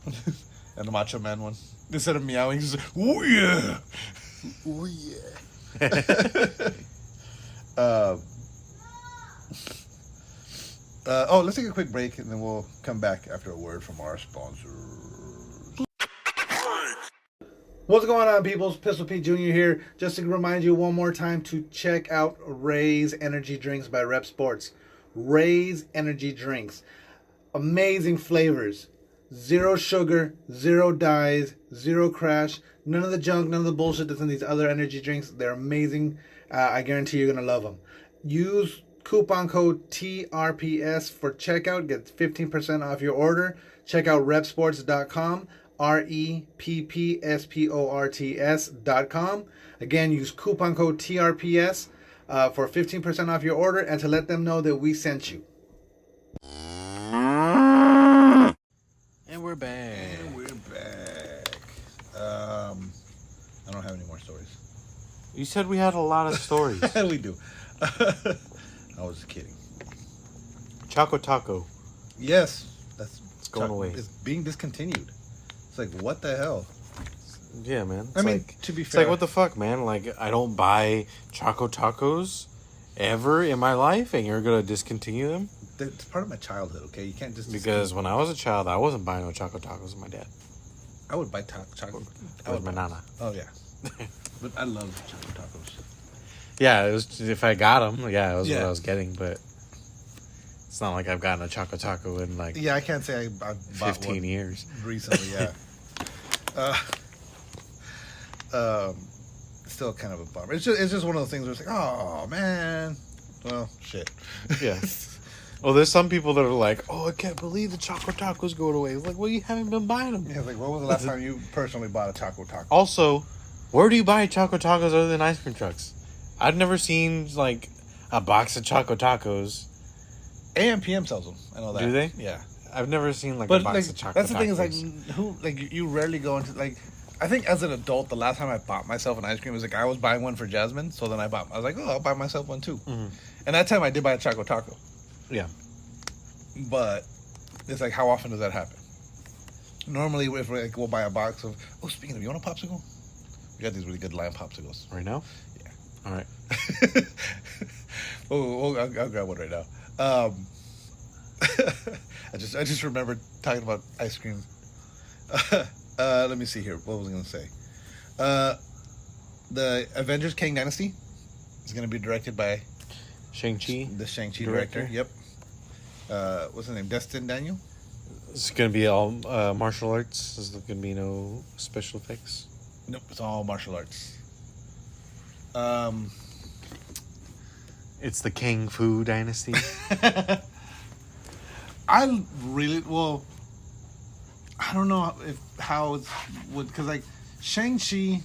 and the Macho Man one. Instead of meowing, he's just oh yeah, oh yeah. Let's take a quick break, and then we'll come back after a word from our sponsors. What's going on, peoples? Pistol Pete Jr. here. Just to remind you one more time to check out Ray's Energy Drinks by Rep Sports. Ray's Energy Drinks. Amazing flavors. Zero sugar, zero dyes, zero crash. None of the junk, none of the bullshit that's in these other energy drinks. They're amazing. I guarantee you're going to love them. Use coupon code TRPS for checkout. Get 15% off your order. Check out repsports.com. REPPSPORTS.com. Again, use coupon code TRPS for 15% off your order and to let them know that we sent you. And we're back. I don't have any more stories. You said we had a lot of stories. We do. I was just kidding. Choco Taco. Yes. It's going away. It's being discontinued. It's what the hell? Yeah, man. To be fair. It's what the fuck, man? I don't buy Choco Tacos ever in my life, and you're gonna discontinue them? It's part of my childhood. Okay, you can't just Because when I was a child, I wasn't buying no Choco Tacos with my dad. I would buy chocolate. With my nana. Oh yeah, but I love chocolate tacos. Yeah, it was. If I got them, yeah, it was what Yeah. I was getting. But it's not like I've gotten a Choco Taco in like Yeah, I can't say I bought 15 one years. recently. Yeah. Still kind of a bummer. It's just one of those things where it's like, oh man, well, shit. Yeah. Well, there's some people that are like, oh, I can't believe the Choco Tacos going away. It's like, well, you haven't been buying them. Yeah, like, when was the last time you personally bought a taco? Also, where do you buy Choco Tacos other than ice cream trucks? I've never seen like a box of Choco Tacos. AMPM sells them. I know that. Do they? Yeah. I've never seen like But a box like, of Choco Tacos. that's the thing is like, who like you rarely go into like. I think as an adult, the last time I bought myself an ice cream was like I was buying one for Jasmine, so then I was like, oh, I'll buy myself one too. Mm-hmm. And that time I did buy a Choco Taco. Yeah. But it's like, how often does that happen? Normally, if we'll buy a box of. Oh, speaking of, you want a popsicle? We got these really good lime popsicles. Right now? Yeah. All right. I'll grab one right now. I just remembered talking about ice cream. Let me see here. What was I going to say? The Avengers Kang Dynasty is going to be directed by Shang-Chi? the Shang-Chi director. Yep. What's his name? Destin Daniel? It's going to be all martial arts. There's going to be no special effects. Nope, it's all martial arts. It's the Kung Fu Dynasty. I don't know how it would, because like Shang-Chi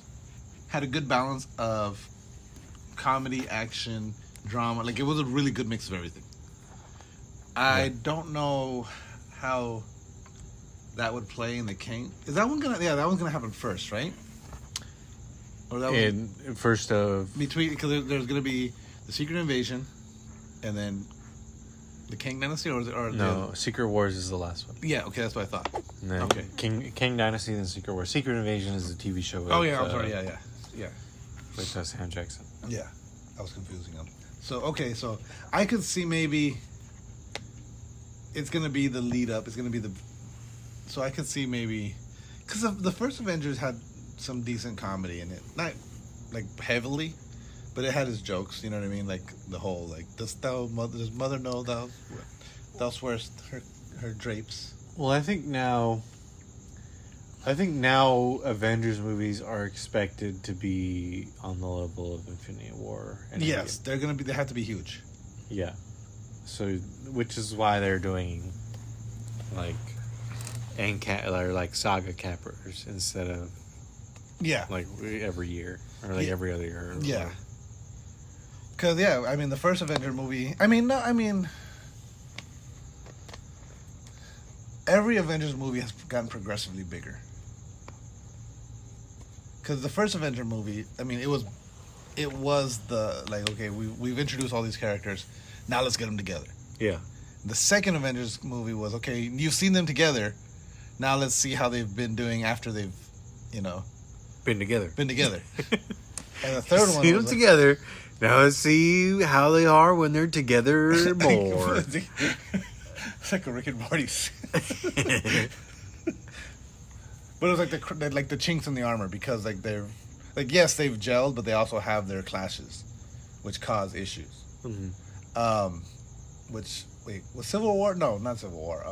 had a good balance of comedy, action, drama. Like it was a really good mix of everything. I don't know how that would play in the King. Is that one gonna? Yeah, that one's gonna happen first, right? Or that In first of between, because there's gonna be the Secret Invasion, and then the Kang Dynasty, or no, Secret Wars is the last one. Yeah, okay, that's what I thought. And then Okay. King Dynasty, then Secret Wars. Secret Invasion is the TV show. Oh with, yeah, I'm sorry. Yeah. With Sam Jackson. Yeah, I was confusing them. So okay, so I could see maybe it's gonna be the lead up. It's gonna be the. So I could see maybe because the first Avengers had some decent comedy in it, not like heavily, but it had its jokes. You know what I mean? Like the whole like does mother know thou swearest her drapes. Well, I think now Avengers movies are expected to be on the level of Infinity War. And Yes, they're gonna be. They have to be huge. Yeah. So, which is why they're doing like or like saga cappers instead of like every year or like every other year. Yeah. Because I mean the first Avenger movie. Every Avengers movie has gotten progressively bigger. Because the first Avenger movie, I mean, it was the like, okay, we've introduced all these characters, now let's get them together. Yeah. The second Avengers movie was, okay, you've seen them together, now let's see how they've been doing after they've, Been together. And the third one see was them together. Now let's see how they are when they're together more. It's like a Rick and Morty. But it was like the chinks in the armor, because like they're like, yes, they've gelled, but they also have their clashes, which cause issues. Mm-hmm. Which was Civil War? No, not Civil War.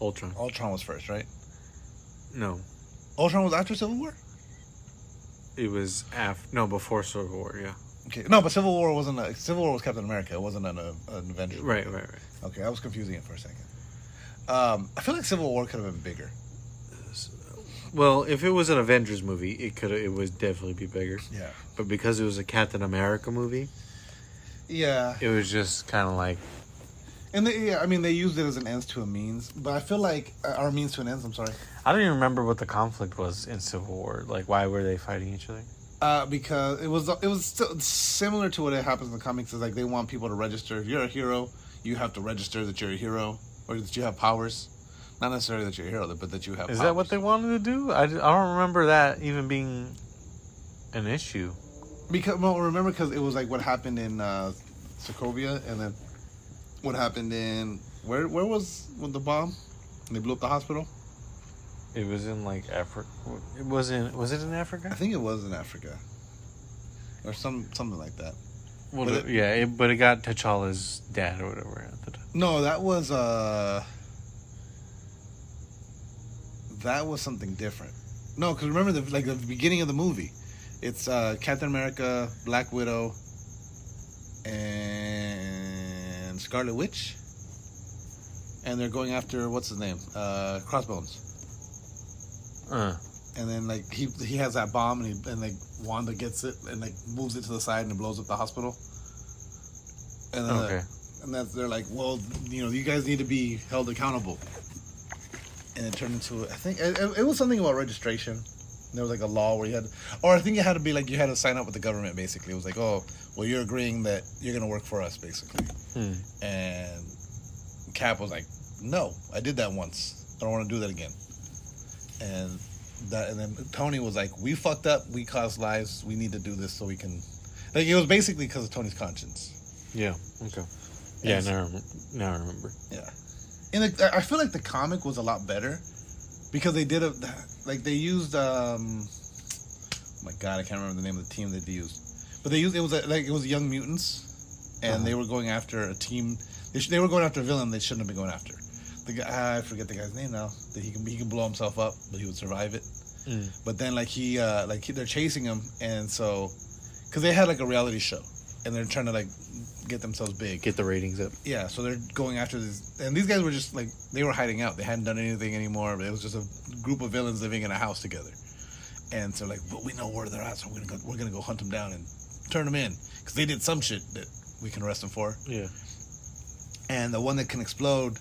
Ultron. Ultron was first, right? No, Ultron was after Civil War. it was before Civil War. Yeah. Okay, no, but Civil War wasn't. Civil War was Captain America. It wasn't an Avengers. Right. Okay, I was confusing it for a second. I feel like Civil War could have been bigger. Well, if it was an Avengers movie, it would definitely be bigger. Yeah. But because it was a Captain America movie, Yeah. it was just kind of like. And they used it as an ends to a means, but I feel like our means to an ends. I'm sorry. I don't even remember what the conflict was in Civil War. Like, why were they fighting each other? Because it was still similar to what happens in the comics. Is like they want people to register. If you're a hero, you have to register that you're a hero or that you have powers. Not necessarily that you're a hero, but that you have. Is powers. that what they wanted to do? I don't remember that even being an issue. remember because it was like what happened in Sokovia, and then what happened in where was with the bomb? And they blew up the hospital. It was in like Africa. It wasn't. Was it in Africa? I think it was in Africa, or something like that. Well, but it got T'Challa's dad or whatever at the time. No, that was something different. No, because remember the beginning of the movie, it's Captain America, Black Widow, and Scarlet Witch, and they're going after what's his name, Crossbones. And then like he has that bomb, and like Wanda gets it and like moves it to the side and it blows up the hospital. And then they're like, well, you guys need to be held accountable. And it turned into, I think it was something about registration. There was like a law where I think it had to be like you had to sign up with the government. Basically, it was like, oh, well, you're agreeing that you're gonna work for us, basically. And Cap was like, no, I did that once. I don't want to do that again. And then Tony was like, we fucked up. We caused lives. We need to do this so we can. Like, it was basically because of Tony's conscience. Yeah. Okay. Yeah. Now I remember. Yeah. And I feel like the comic was a lot better because they they used oh my god, I can't remember the name of the team that they used, but it was Young Mutants, and they were going after a team. They were going after a villain they shouldn't have been going after. The guy, I forget the guy's name now. That he can blow himself up, but he would survive it. But then they're chasing him, and so because they had like a reality show, and they're trying to like get themselves big, get the ratings up. Yeah, so they're going after this, and these guys were just like they were hiding out. They hadn't done anything anymore. But it was just a group of villains living in a house together, and so like, but we know where they're at, so we're gonna go hunt them down and turn them in because they did some shit that we can arrest them for. Yeah, and the one that can explode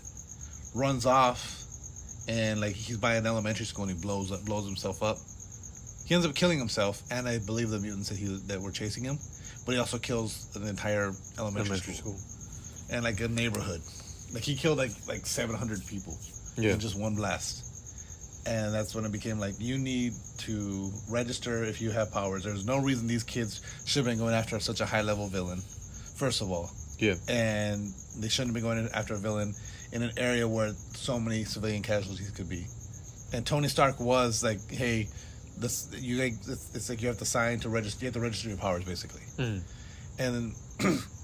runs off, and like he's by an elementary school and he blows himself up. He ends up killing himself, and I believe the mutants that were chasing him. But he also kills an entire elementary school and like a neighborhood. Like he killed like 700 people in just one blast. And that's when it became like, you need to register if you have powers. There's no reason these kids should have been going after such a high level villain, first of all. Yeah. And they shouldn't have been going after a villain in an area where so many civilian casualties could be. And Tony Stark was like, hey, it's like you have to sign to register. You have to register your powers, basically. And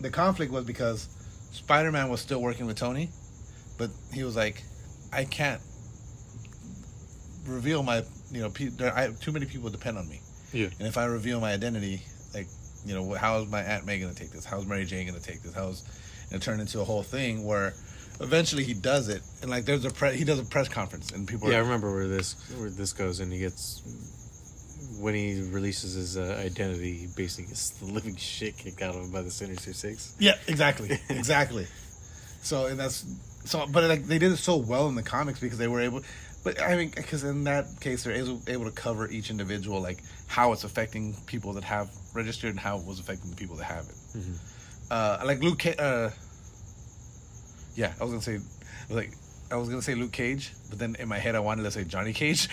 the conflict was because Spider-Man was still working with Tony, but he was like, I can't reveal my, too many people depend on me. Yeah. And if I reveal my identity, like, how is my Aunt May going to take this? How's Mary Jane going to take this? It turned into a whole thing where eventually he does it, and like he does a press conference, and people. Yeah, I remember where this goes, and he gets. When he releases his identity, he basically gets the living shit kicked out of him by the Sinister Six. Yeah, exactly. But like they did it so well in the comics because they were able. But I mean, because in that case, they're able to cover each individual, like how it's affecting people that have registered and how it was affecting the people that haven't. Like Luke. Yeah, I was gonna say Luke Cage, but then in my head I wanted to say Johnny Cage.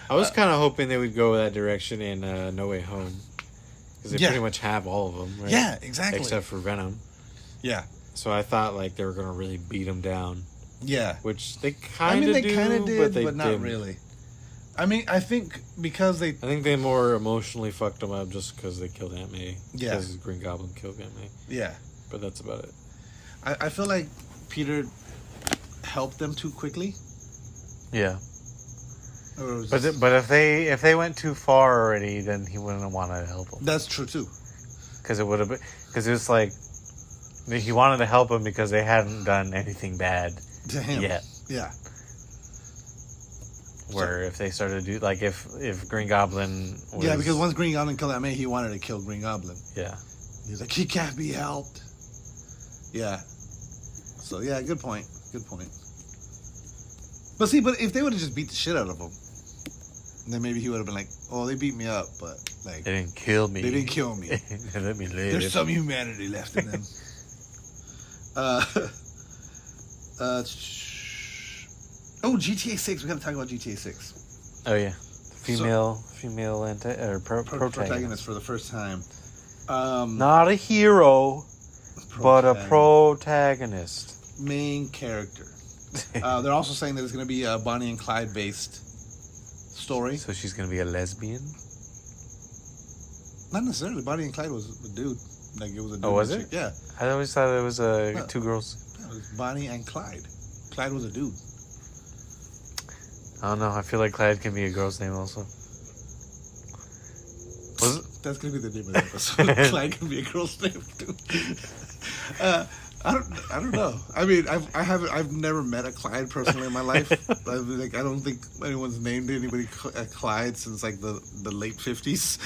I was kind of hoping they would go that direction in No Way Home. Because they pretty much have all of them, right? Yeah, exactly. Except for Venom. Yeah. So I thought like they were going to really beat him down. Yeah. Which they kind of did, but not didn't. Really. I mean, I think because I think they more emotionally fucked him up just because they killed Aunt May. Yeah. Because Green Goblin killed Aunt May. Yeah. But that's about it. I feel like Peter helped them too quickly. Yeah. But if they went too far already, then he wouldn't want to help them. That's true too. Because it would have been, because it was like he wanted to help them because they hadn't done anything bad to him yet. Yeah. Where if they started to do like if Green Goblin was, because once Green Goblin killed Aunt May, he wanted to kill Green Goblin. Yeah. He's like, he can't be helped. Yeah. So yeah, good point. But if they would have just beat the shit out of him, then maybe he would have been like, "Oh, they beat me up, but like they didn't kill me. They didn't kill me. Let me live. There's some humanity left in them." GTA 6. We got to talk about GTA 6. Oh yeah, female protagonist. Protagonist for the first time. Not a hero, but a protagonist. Main character. They're also saying that it's going to be a Bonnie and Clyde based story. So she's going to be a lesbian? Not necessarily. Bonnie and Clyde was a dude. Like it was a dude. Oh, was it? Yeah. I always thought it was two girls. Yeah, it was Bonnie and Clyde. Clyde was a dude. I don't know. I feel like Clyde can be a girl's name also. That's gonna be the name of the episode. Clyde can be a girl's name too. I don't know. I mean, I've never met a Clyde personally in my life. I don't think anyone's named anybody a Clyde since like the late 50s.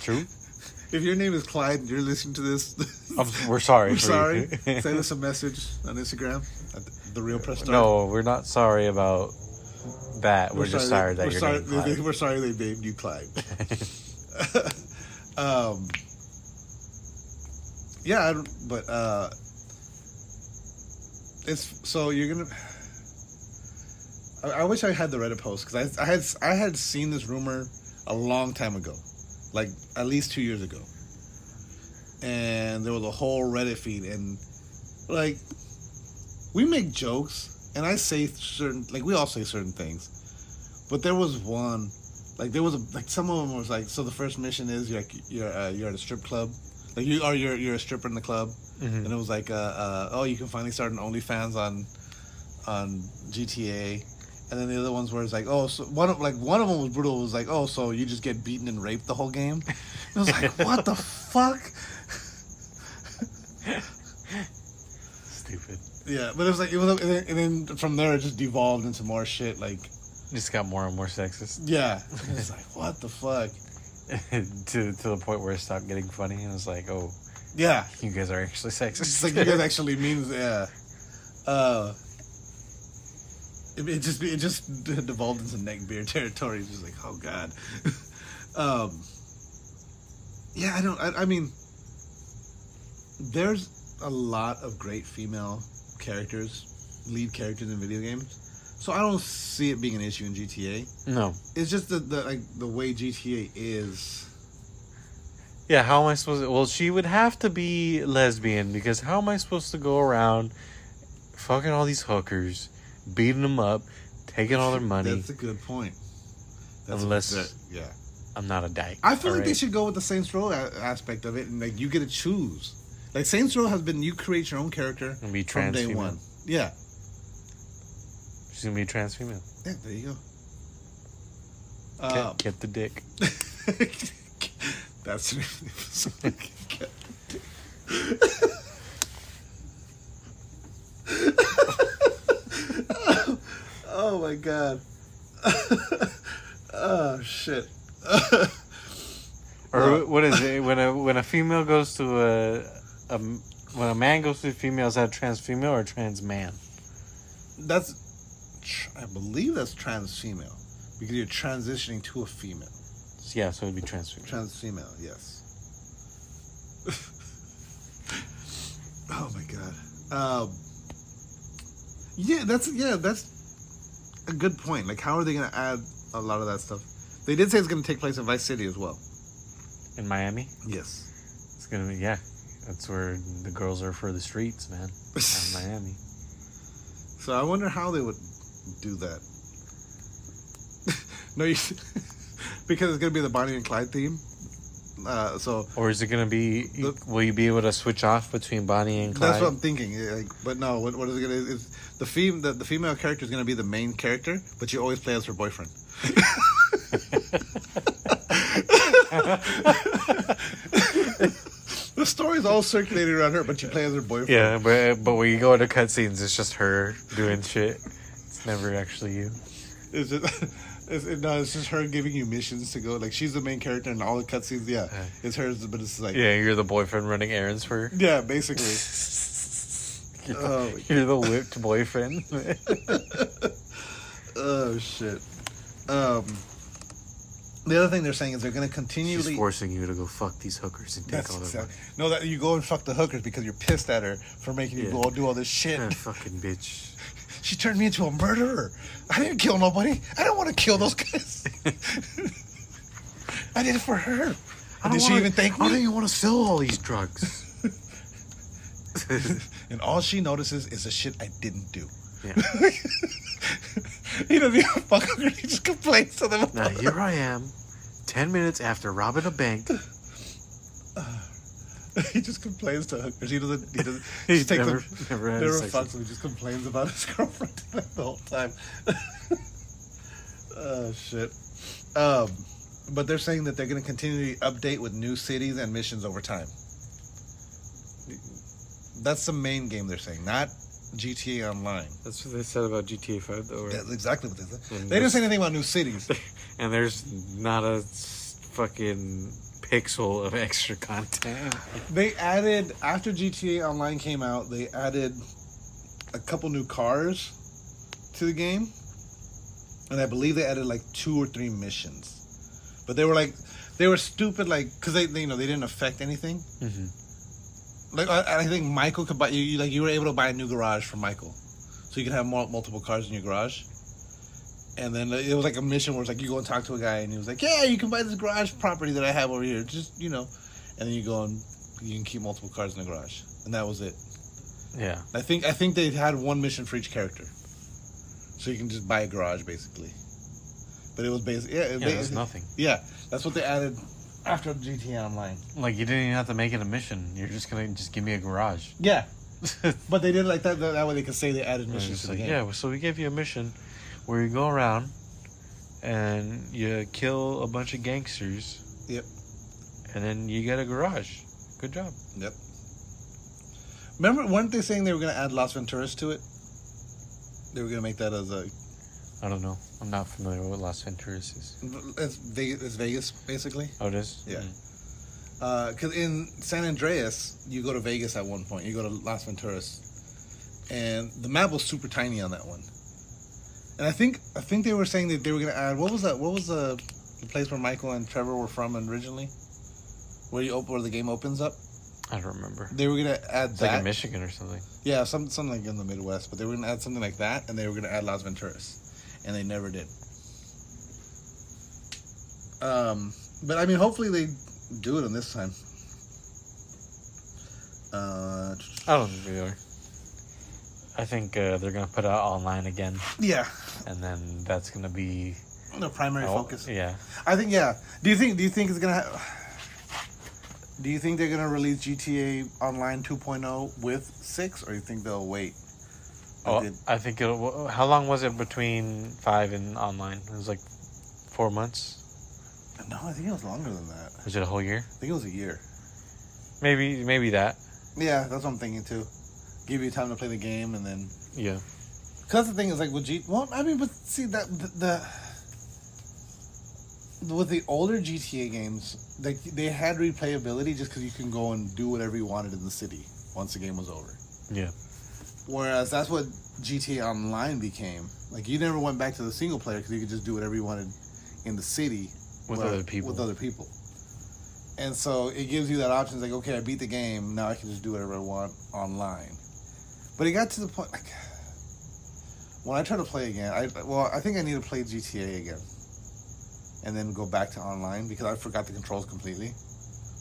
True. If your name is Clyde and you're listening to this, we're sorry. We're sorry. Send us a message on Instagram at The Real Press Start. No, we're not sorry about that. We're just sorry that you're named Clyde. We're sorry they named you Clyde. it's so you're gonna. I wish I had the Reddit post because I had seen this rumor a long time ago, like at least 2 years ago, and there was a whole Reddit feed, and like we make jokes, and I say we all say certain things, but there was one. Like there was some of them was like, so the first mission is you're at a strip club, like you're a stripper in the club, and it was like you can finally start an OnlyFans on GTA, and then the other ones were it's like one of them was brutal. It was like so you just get beaten and raped the whole game. And I was like what the fuck? Stupid. Yeah, but it was and then from there it just devolved into more shit like. Just got more and more sexist. Yeah. It's like, what the fuck? to the point where it stopped getting funny. And it was like, oh. Yeah. You guys are actually sexist. It's like, you guys actually mean, yeah. It just devolved into neckbeard territory. It's just like, oh, God. Yeah, I mean, there's a lot of great female characters, lead characters in video games. So I don't see it being an issue in GTA. No. It's just the way GTA is. Yeah, how am I supposed to... Well, she would have to be lesbian because how am I supposed to go around fucking all these hookers, beating them up, taking all their money? That's a good point. Yeah. I'm not a dyke. I feel like they should go with the Saints Row aspect of it, and like you get to choose. Like Saints Row has been, you create your own character and be from day female. one. Yeah. She's gonna be trans female. Yeah, there you go. Get the dick. That's get the dick. Oh my god. Oh shit. Or what is it when a female goes to when a man goes to a female, is that trans female or trans man? I believe that's trans female because you're transitioning to a female. Yeah, so it'd be trans female. Trans female, yes. Oh my god. That's a good point. Like, how are they going to add a lot of that stuff? They did say it's going to take place in Vice City as well. In Miami? Yes. It's going to be, yeah. That's where the girls are for the streets, man. In Miami. So I wonder how they would do that. No, because it's going to be the Bonnie and Clyde theme. Or is it going to be? Will you be able to switch off between Bonnie and Clyde? That's what I'm thinking. But no, what is it going to? Is the female character is going to be the main character, but you always play as her boyfriend. The story's all circulating around her, but you play as her boyfriend. Yeah, but when you go into cutscenes, it's just her doing shit. It's never actually you. It's just her giving you missions to go. Like, she's the main character in all the cutscenes. Yeah, it's hers, but it's like... Yeah, you're the boyfriend running errands for her. Yeah, basically. You're the whipped boyfriend. Oh, shit. The other thing they're saying is they're going to She's continually... forcing you to go fuck these hookers and take all their money. No, that you go and fuck the hookers because you're pissed at her for making you go do all this shit. That fucking bitch. She turned me into a murderer. I didn't kill nobody. I don't want to kill those guys. I did it for her. Did she even thank me? I don't even want to sell all these drugs. And all she notices is the shit I didn't do. Yeah. He doesn't even fuck her. He just complains to them. Now here I am, 10 minutes after robbing a bank. He just complains to hookers. He doesn't. He just takes never fucks them. He just complains about his girlfriend the whole time. Oh shit. But they're saying that they're going to continue to update with new cities and missions over time. That's the main game they're saying, not GTA Online. That's what they said about GTA 5, though. Right? That's exactly what they said. They didn't say anything about new cities. And there's not a fucking pixel of extra content. They added, after GTA Online came out, they added a couple new cars to the game. And I believe they added like 2 or 3 missions. But they were stupid, like, because they didn't affect anything. Mm-hmm. Like, I think Michael could buy you were able to buy a new garage from Michael, so you could have multiple cars in your garage. And then it was like a mission where it's like you go and talk to a guy, and he was like, "Yeah, you can buy this garage property that I have over here, just and then you go and you can keep multiple cars in the garage, and that was it. Yeah, I think they had one mission for each character, so you can just buy a garage basically. But it was basically it's nothing. Yeah, that's what they added after GTA Online. Like, you didn't even have to make it a mission. You're just gonna give me a garage. Yeah, but they did it like that. That way they could say they added missions to the game. Yeah, so we gave you a mission where you go around and you kill a bunch of gangsters. Yep. And then you get a garage. Good job. Yep. Remember, weren't they saying they were going to add Las Venturas to it? They were going to make that as a... I don't know. I'm not familiar with what Las Venturas is. It's Vegas, basically. Oh, it is? Yeah. Because in San Andreas, you go to Vegas at one point. You go to Las Venturas. And the map was super tiny on that one. And I think they were saying that they were going to add... What was that? What was the place where Michael and Trevor were from originally? Where the game opens up? I don't remember. They were going to add it's that. like in Michigan or something. Yeah, something like in the Midwest. But they were going to add something like that, and they were going to add Las Venturas. And they never did. But, I mean, hopefully they do it on this time. I don't think they are. I think they're going to put it out online again. Yeah. And then that's going to be... the primary focus. Yeah. I think, yeah. Do you think it's going to do you think they're going to release GTA Online 2.0 with 6, or you think they'll wait? I think it'll... How long was it between 5 and online? It was like 4 months? No, I think it was longer than that. Was it a whole year? I think it was a year. Maybe that. Yeah, that's what I'm thinking too. Give you time to play the game, and then... Yeah. Because the thing is, like, with but see, that with the older GTA games, like, they had replayability just because you can go and do whatever you wanted in the city once the game was over. Yeah. Whereas that's what GTA Online became. Like, you never went back to the single player because you could just do whatever you wanted in the city with other people. And so it gives you that option. It's like, okay, I beat the game. Now I can just do whatever I want online. But it got to the point, like, when I try to play again, I think I need to play GTA again. And then go back to online because I forgot the controls completely.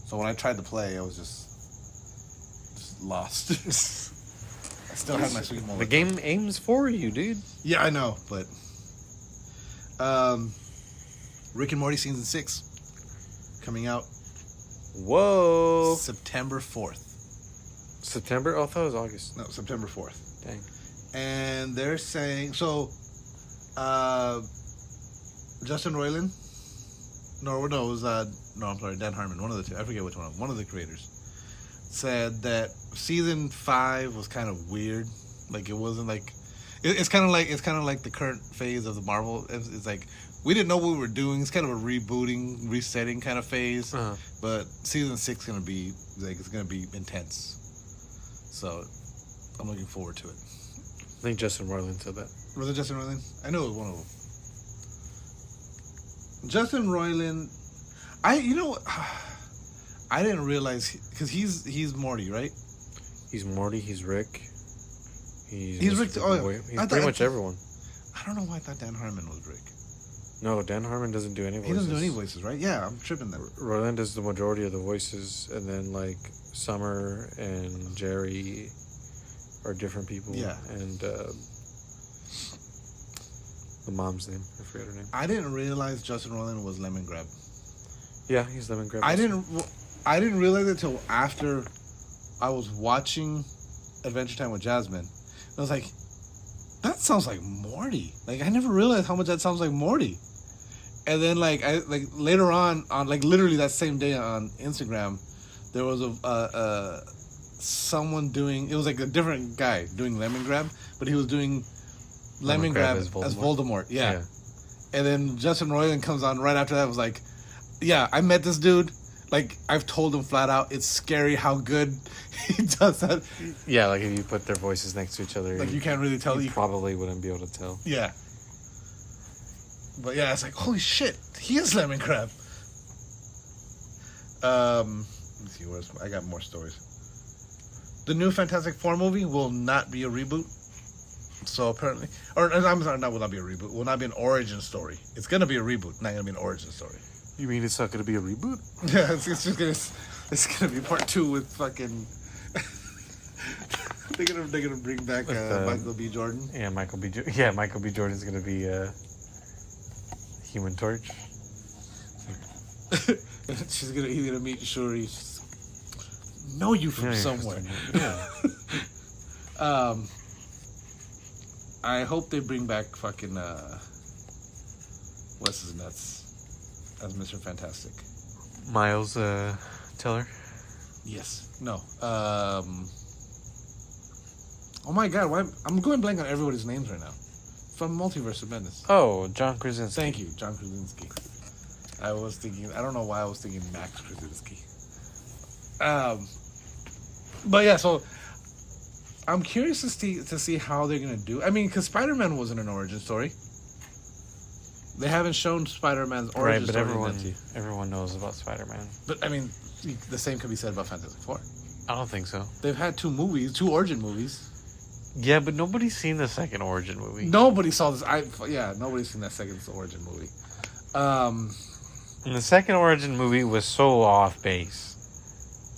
So when I tried to play, I was just lost. I still have my sweet moment. The game aims for you, dude. Yeah, I know, but Rick and Morty season 6 coming out. Whoa! September 4th. September? Oh, I thought it was August. No, September 4th. Dang. And they're saying Justin Roiland. I'm sorry, Dan Harmon. One of the two. I forget which one. One of the creators said that season 5 was kind of weird. Like, it wasn't like it's kind of like the current phase of the Marvel. It's like we didn't know what we were doing. It's kind of a rebooting, resetting kind of phase. Uh-huh. But season 6 is gonna be it's gonna be intense. So I'm looking forward to it. I think Justin Roiland said that. Was it Justin Roiland? I know it was one of them. Justin Roiland, I didn't realize because he's Morty, right? He's Morty. He's Rick. He's Rick. He's pretty much everyone. I don't know why I thought Dan Harmon was Rick. No, Dan Harmon doesn't do any voices. He doesn't do any voices, right? Yeah, I'm tripping them. Roland does the majority of the voices, and then like Summer and Jerry are different people. Yeah. And the mom's name, I forget her name. I didn't realize Justin Roiland was Lemon Grab. Yeah, he's Lemon Grab. I didn't realize it until after I was watching Adventure Time with Jasmine. I was like, that sounds like Morty. Like, I never realized how much that sounds like Morty. And then later on like literally that same day on Instagram, there was someone doing, it was like a different guy doing Lemon Grab, but he was doing Lemon Grab as Voldemort. Yeah. And then Justin Roiland comes on right after that and was like, yeah, I met this dude. Like, I've told him flat out, it's scary how good he does that. Yeah, like if you put their voices next to each other, like you can't really tell. You probably wouldn't be able to tell. Yeah. But yeah, it's like, holy shit, he is Lemon Crab. Let's see, I got more stories. The new Fantastic Four movie will not be a reboot. So apparently, I'm sorry, will not be a reboot. Will not be an origin story. It's gonna be a reboot, not gonna be an origin story. You mean it's not gonna be a reboot? Yeah, it's gonna be part 2 with fucking. they're gonna bring back Michael B. Jordan. Yeah, Michael B. Jordan's gonna be Human Torch. He's gonna meet Shuri. Know you from somewhere. Yeah. I hope they bring back fucking what's his nuts as Mr. Fantastic. Miles Teller. Yes. No. Oh my God! Why I'm going blank on everybody's names right now. From Multiverse of Madness. Oh, John Krasinski. Thank you, John Krasinski. I was thinking. I don't know why I was thinking Max Krasinski. But yeah, so I'm curious to see how they're gonna do. I mean, because Spider-Man wasn't an origin story. They haven't shown Spider-Man's origin story. Right, but everyone knows about Spider-Man. But I mean, the same could be said about Fantastic Four. I don't think so. They've had 2 origin movies. Yeah, but nobody's seen the second origin movie. Nobody saw this. Nobody's seen that second origin movie. And the second origin movie was so off base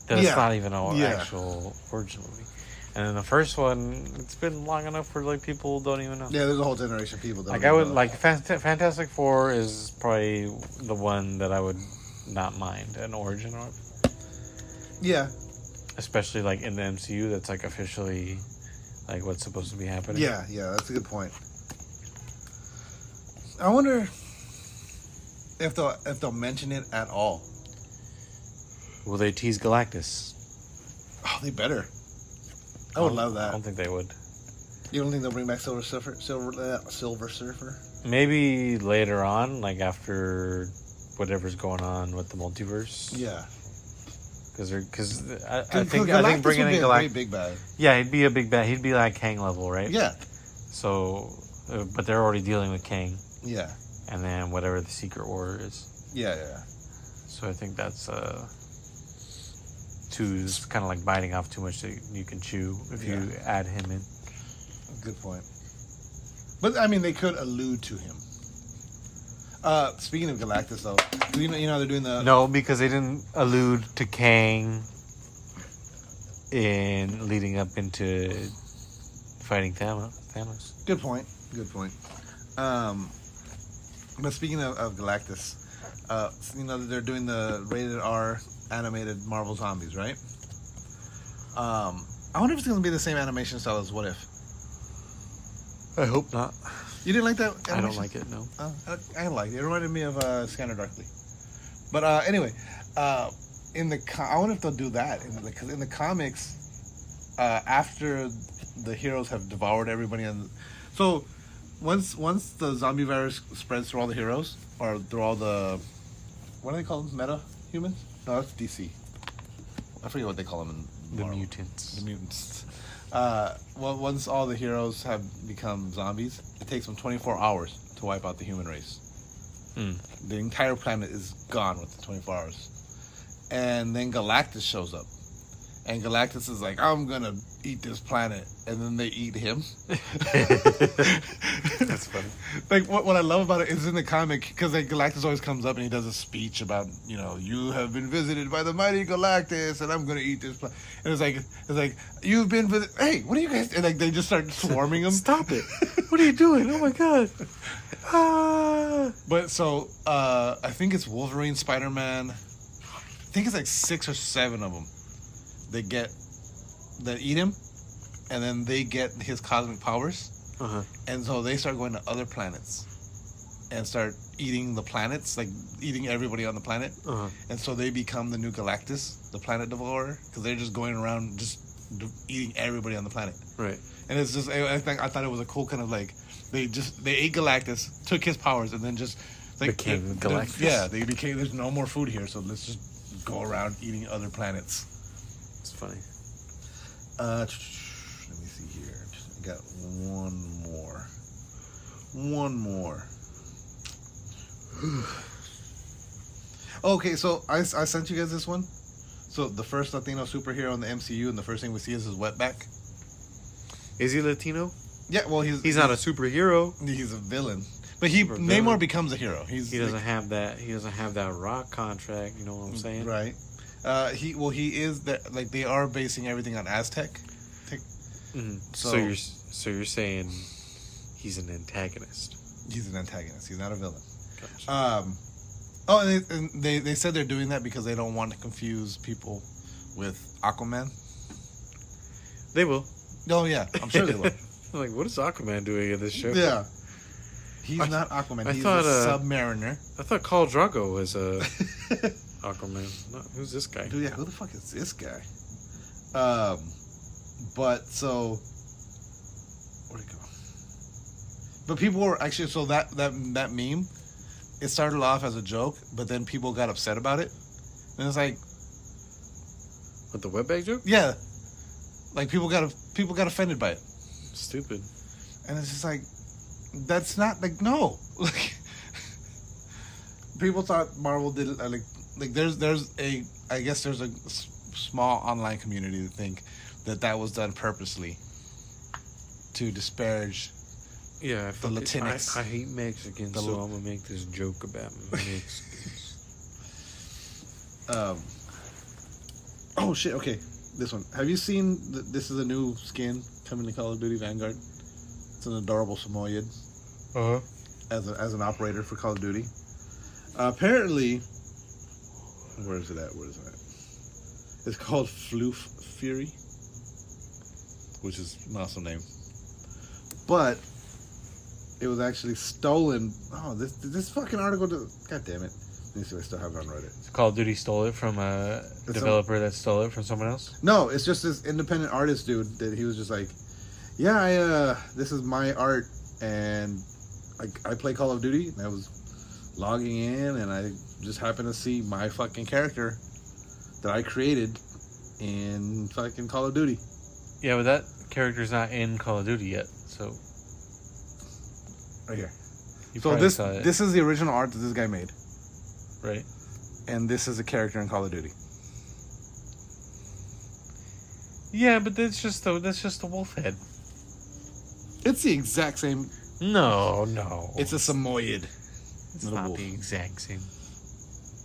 that it's not even an actual origin movie. And then the first one, it's been long enough where like people don't even know. Yeah, there's a whole generation of people that like I would know. Like Fantastic Four is probably the one that I would not mind an origin of. Yeah. Especially like in the MCU, that's like officially like what's supposed to be happening. Yeah, that's a good point. I wonder if they'll mention it at all. Will they tease Galactus? Oh, they better. I would love that. I don't think they would. You don't think they'll bring back Silver Surfer? Maybe later on, like after whatever's going on with the multiverse. Yeah. Because I think bringing in Galactus, big bad. Yeah, he'd be a big bad. He'd be like Kang level, right? Yeah. So, but they're already dealing with Kang. Yeah. And then whatever the Secret War is. Yeah. So I think that's two's kind of like biting off too much that you can chew if you add him in. Good point. But I mean, they could allude to him. Speaking of Galactus, though, you know they're doing the... No, because they didn't allude to Kang in leading up into fighting Thanos. Good point. But speaking of Galactus, they're doing the rated R animated Marvel Zombies, right? I wonder if it's going to be the same animation style as What If. I hope not. You didn't like that animation? I don't like it, no. I liked it. It reminded me of Scanner Darkly. But anyway, I wonder if they'll do that. Because in the comics, after the heroes have devoured everybody, so once the zombie virus spreads through all the heroes, or through all the, what do they call them? Meta-humans? No, that's DC. I forget what they call them in Marvel. Mutants. The mutants. Well, once all the heroes have become zombies, it takes them 24 hours to wipe out the human race. The entire planet is gone within 24 hours. And then Galactus shows up. And Galactus is like, I'm going to eat this planet. And then they eat him. That's funny. Like, what I love about it is in the comic, because like, Galactus always comes up and he does a speech about, you have been visited by the mighty Galactus, and I'm going to eat this planet. And it's like, you've been visited. Hey, what are you guys? And like, they just start swarming him. Stop it. What are you doing? Oh my God. Ah. But so, I think it's Wolverine, Spider-Man. I think it's like 6 or 7 of them. That eat him, and then they get his cosmic powers, and so they start going to other planets and start eating the planets, like eating everybody on the planet, and so they become the new Galactus, the planet devourer, because they're just going around just eating everybody on the planet. Right. And it's just, I thought it was a cool kind of like they ate Galactus, took his powers, and then just like became Galactus. Yeah, they became. There's no more food here, so let's just go around eating other planets. It's funny. Let me see here. I got one more. Okay, so I sent you guys this one. So the first Latino superhero in the MCU, and the first thing we see is his wetback. Is he Latino? Yeah, well, he's not a superhero. He's a villain, but Namor becomes a hero. He doesn't have that. He doesn't have that rock contract. You know what I'm saying? Right. He is that, like, they are basing everything on Aztec. So you're saying he's an antagonist. He's an antagonist. He's not a villain. Gotcha. And they said they're doing that because they don't want to confuse people with Aquaman. They will. Oh yeah, I'm sure they will. I'm like, what is Aquaman doing in this show? Yeah. He's not Aquaman. He's a Submariner. I thought Khal Drogo was Aquaman. Who's this guy? Dude, yeah, who the fuck is this guy? But so, where'd it go? But people were actually, so that meme, it started off as a joke, but then people got upset about it, and it's like, what, the wetback joke? Yeah, like people got offended by it. Stupid. And it's just like, that's not, like, no. Like, people thought Marvel did like there's I guess there's a small online community that think that was done purposely to disparage the Latinx. I hate Mexicans, so I'm gonna make this joke about Mexicans. Oh shit! Okay, this one. Have you seen? This is a new skin coming to Call of Duty Vanguard. It's an adorable Samoyed. As an operator for Call of Duty. Apparently, where is it at? It's called Floof Fury, which is an awesome name. But it was actually stolen. Oh, this fucking article. God damn it! Let me see if I still have it on Reddit. Call of Duty stole it from a developer that stole it from someone else? No, it's just this independent artist dude that he was just like, yeah, this is my art, and I play Call of Duty, and I was logging in, and I just happened to see my fucking character that I created in fucking Call of Duty. Yeah, but that character's not in Call of Duty yet, so... Right here. So this is the original art that this guy made. Right. And this is a character in Call of Duty. Yeah, but that's just the wolf head. It's the exact same... No. It's a Samoyed. It's not wolf. The exact same.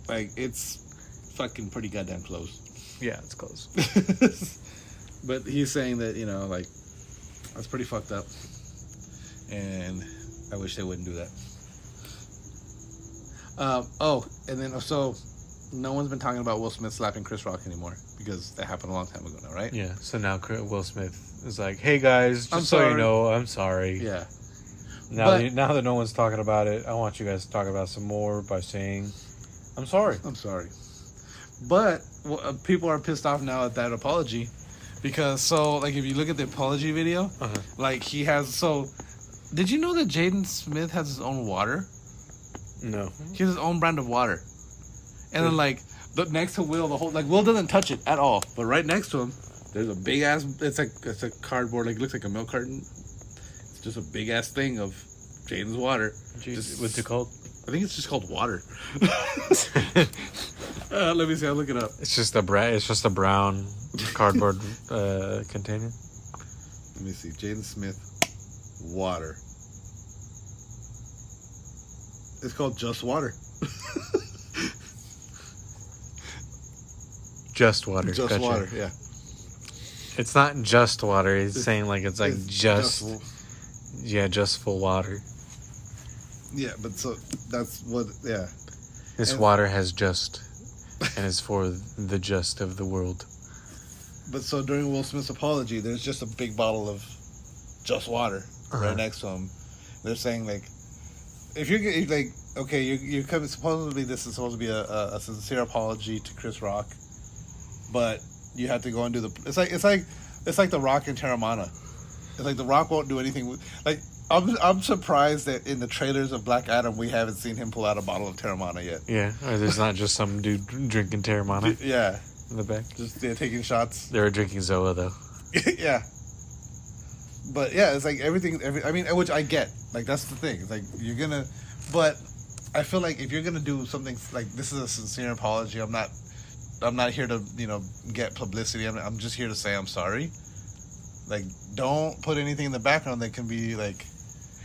Like, it's fucking pretty goddamn close. Yeah, it's close. But he's saying that, like, that's pretty fucked up. And I wish they wouldn't do that. And then, so, no one's been talking about Will Smith slapping Chris Rock anymore, because that happened a long time ago now, right? Yeah, so now Will Smith is like, hey guys, just so you know, I'm sorry. Yeah. Now that no one's talking about it, I want you guys to talk about it some more by saying, I'm sorry. I'm sorry. But people are pissed off now at that apology, because, so, like, if you look at the apology video, like, he has, so, did you know that Jaden Smith has his own water? No. He has his own brand of water. And then, like, next to Will, Will doesn't touch it at all, but right next to him, there's a big ass, it's a cardboard, like, it looks like a milk carton. It's just a big ass thing of Jaden's water. What's it called? I think it's just called water. Let me see. I'll look it up. It's just a brown cardboard container. Let me see. Jaden Smith, water. It's called Just Water. Just water. Just gotcha. water, yeah. It's not just water. He's saying like it's like just full water. Yeah, but so that's what, yeah. This water has just and is for the just of the world. But so during Will Smith's apology, there's just a big bottle of just water right next to him. They're saying like, if you're like, okay, you're coming. Supposedly, this is supposed to be a sincere apology to Chris Rock, but you have to go and do the. It's like the Rock and Terramana. It's like the Rock won't do anything. Like I'm surprised that in the trailers of Black Adam we haven't seen him pull out a bottle of Terramana yet. Yeah, or there's not just some dude drinking Terramana. Yeah, in the back, just taking shots. They were drinking Zoa though. Yeah. But yeah, it's like everything. I mean, which I get. Like that's the thing. It's like you're gonna, but I feel like if you're gonna do something like this is a sincere apology. I'm not here to get publicity. I'm just here to say I'm sorry. Like, don't put anything in the background that can be like,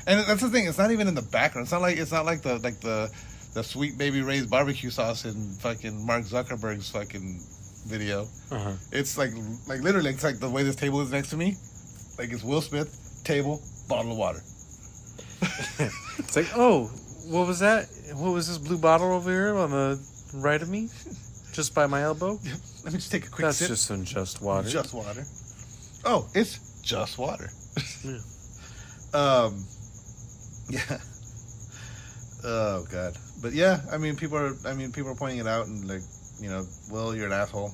and that's the thing. It's not even in the background. It's not like the Sweet Baby Ray's barbecue sauce in fucking Mark Zuckerberg's fucking video. It's like literally, it's like the way this table is next to me. Like it's Will Smith, table, bottle of water. It's like, oh, what was that? What was this blue bottle over here on the right of me? Just by my elbow? Let me just take a quick That's sip. just some just water. Just water. Oh, it's just water. Yeah. Yeah. Oh God. But yeah, I mean people are pointing it out and like, Will, you're an asshole.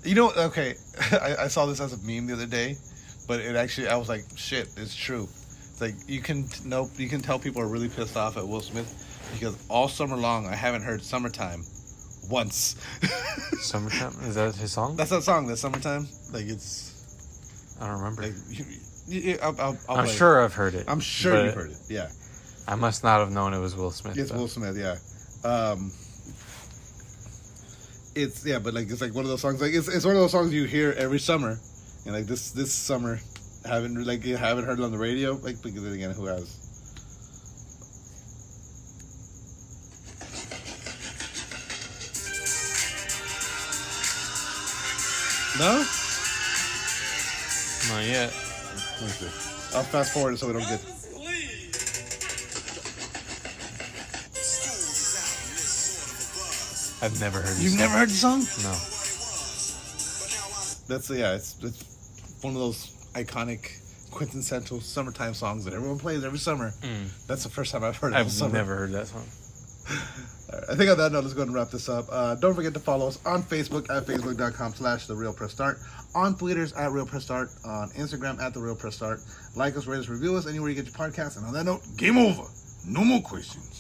Okay, I saw this as a meme the other day, but it actually, I was like, shit, it's true. It's like, you can tell people are really pissed off at Will Smith because all summer long, I haven't heard Summertime once. Summertime? Is that his song? That's that song, that Summertime. Like, it's... I don't remember. Like, I'm sure I've heard it. I'm sure you've heard it, yeah. I must not have known it was Will Smith. It's Will Smith, yeah. It's but like it's like one of those songs. Like it's one of those songs you hear every summer, and like this summer, haven't heard it on the radio. Like because then again, who has? No, not yet. Let me see. I'll fast forward it so we don't get. I've never heard it. You've never heard the song? No. That's it's one of those iconic, quintessential summertime songs that everyone plays every summer. That's the first time I've heard it. I've never heard that song. Right, I think on that note, let's go ahead and wrap this up. Don't forget to follow us on Facebook at facebook.com/TheRealPressStart, on Twitters at RealPressStart, on Instagram at TheRealPressStart. Like us, rate us, review us anywhere you get your podcasts. And on that note, game over. No more questions.